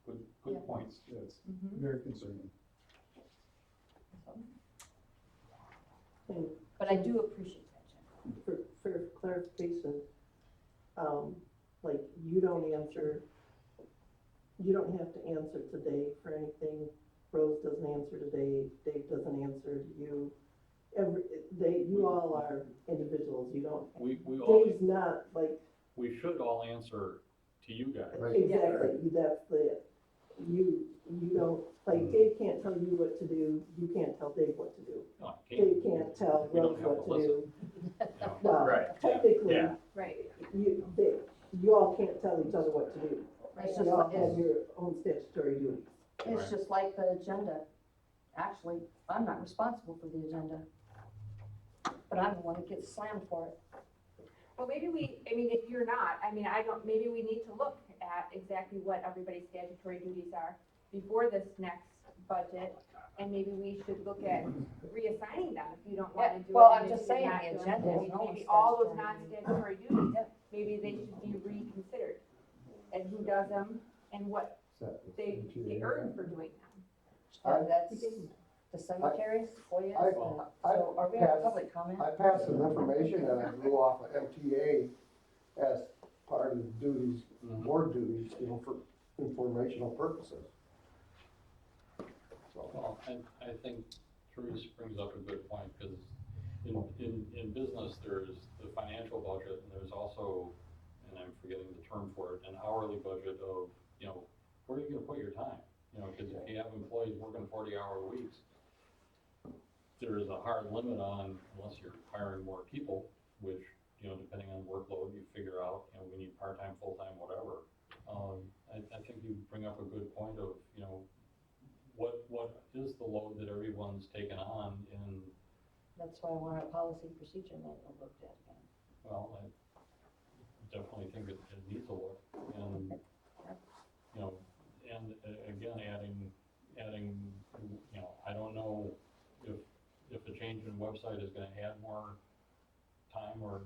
Good Yeah. points. it's Mhm. very concerning. but I do appreciate that, Jen. for clarification, like, you don't have to answer today for anything. Rose doesn't answer today, Dave doesn't answer to you. You all are individuals, you don't, We all, Dave's not, like, we should all answer to you guys. Right. exactly, you don't, like, Dave can't tell you what to do, you can't tell Dave what to do. No, I Dave can't. can't tell We don't Rose have to what to do. You know, Well, Right. technically, Yeah. Right, you all can't tell each other what to do. It's You just, all like- have your own statutory duties. Right. it's just like the agenda. Actually, I'm not responsible for the agenda. But I'm the one that gets slammed for it. well, maybe if you're not, maybe we need to look at exactly what everybody's statutory duties are before this next budget, and maybe we should look at reassigning them if you don't wanna do it. Well, I'm and if just you're saying, not the doing agenda it, is no maybe one's all those statutory duty. non-statutory duties, maybe they should be reconsidered, and who does them, and what they earn for doing them. Uh, That's the cemeteries, FOIAs, I- so are we on public comment? I passed some information and I blew off of MTA as part of the duties, Mhm. board duties, for informational purposes. So, Well, I think Therese brings up a good point, because in business, there's the financial budget, and there's also, and I'm forgetting the term for it, an hourly budget of, you know, where are you gonna put your time? You know, because if you have employees working 40-hour weeks, there is a hard limit on, unless you're hiring more people, which, you know, depending on workload, you figure out, you know, we need part-time, full-time, whatever. I think you bring up a good point of, you know, what is the load that everyone's taken on in, That's why I want a policy procedure manual looked at again. well, I definitely think it needs a look, and, you know, and again, adding, you know, I don't know if the change in website is gonna add more time or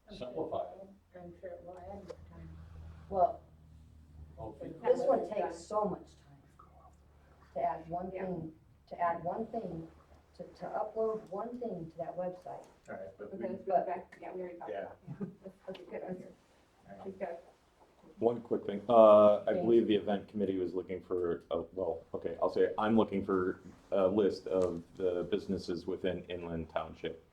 simplify it. I'm sure it will add more time. Well, Okay. this one takes so much time to add one thing, to upload one thing to that website. All right, but Okay, let's go back, yeah, we already talked Yeah. about, yeah. Let's get us, we've got, One quick thing, I believe the event committee was looking for, I'll say, I'm looking for a list of the businesses within Inland Township.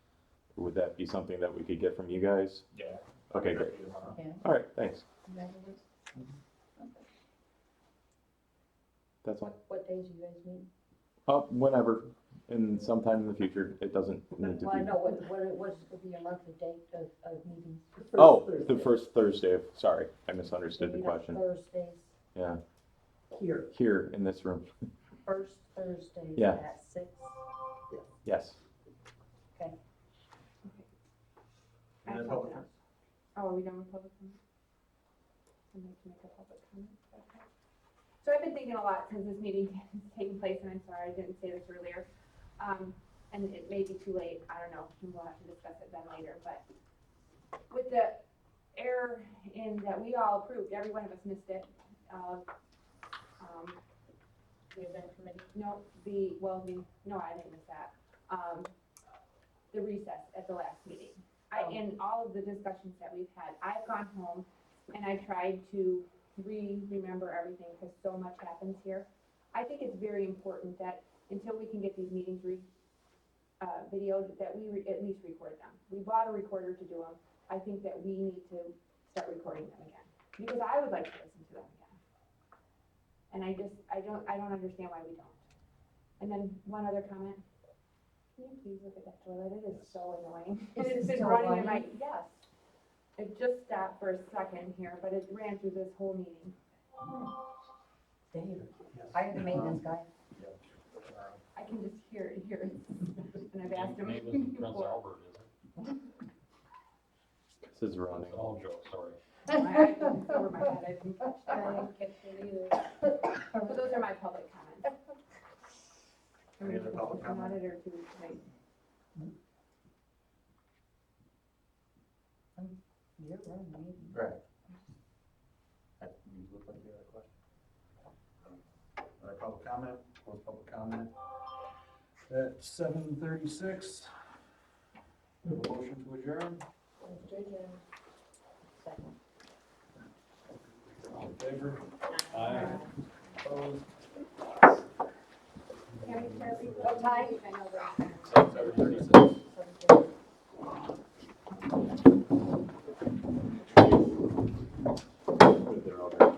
Would that be something that we could get from you guys? yeah. Okay, great. Yeah. All right, thanks. Okay. That's all. What days do you guys meet? Whenever, and sometime in the future, it doesn't need to Well, I be. know, what would be your monthly date of meetings? Oh, the first Thursday, sorry, I misunderstood the Maybe not question. Thursdays, Yeah, Here. here in this room, first Thursdays Yeah. at 6. yes. Okay. And then public comment. oh, are we done with public comment? I'd like to make a public comment, okay. So I've been thinking a lot since this meeting is taking place, and I'm sorry I didn't say this earlier. And it may be too late, I don't know, and we'll have to discuss it then later, but with the error in that we all approved, every one of us missed it, The event committee. no, no, I didn't miss that. The recess at the last meeting. In all of the discussions that we've had, I've gone home and I tried to remember everything because so much happens here. I think it's very important that until we can get these meetings videoed, that we at least record them. We bought a recorder to do them. I think that we need to start recording them again, because I would like to listen to them again. And I don't understand why we don't. And then one other comment. Can you please look at that toilet? It is so annoying. Is it It's been still running in my, running? yes. It just stopped for a second here, but it ran through this whole meeting. Dave, hire the maintenance guy. I can just hear it here. And I've asked him. Name isn't Prince before. Albert, is it? This is running. It's all joke, sorry. I it's over my head. I didn't catch I that. didn't catch it either. So those are my public comments. Any other public I'm comment? not it or two tonight. You're running, maybe. Right. You look like you had a question. Other public comment, close public comment. At 7:36. Motion to adjourn. Second. All in favor? Aye. Opposed? What time? I know that. 7:36. They're all there.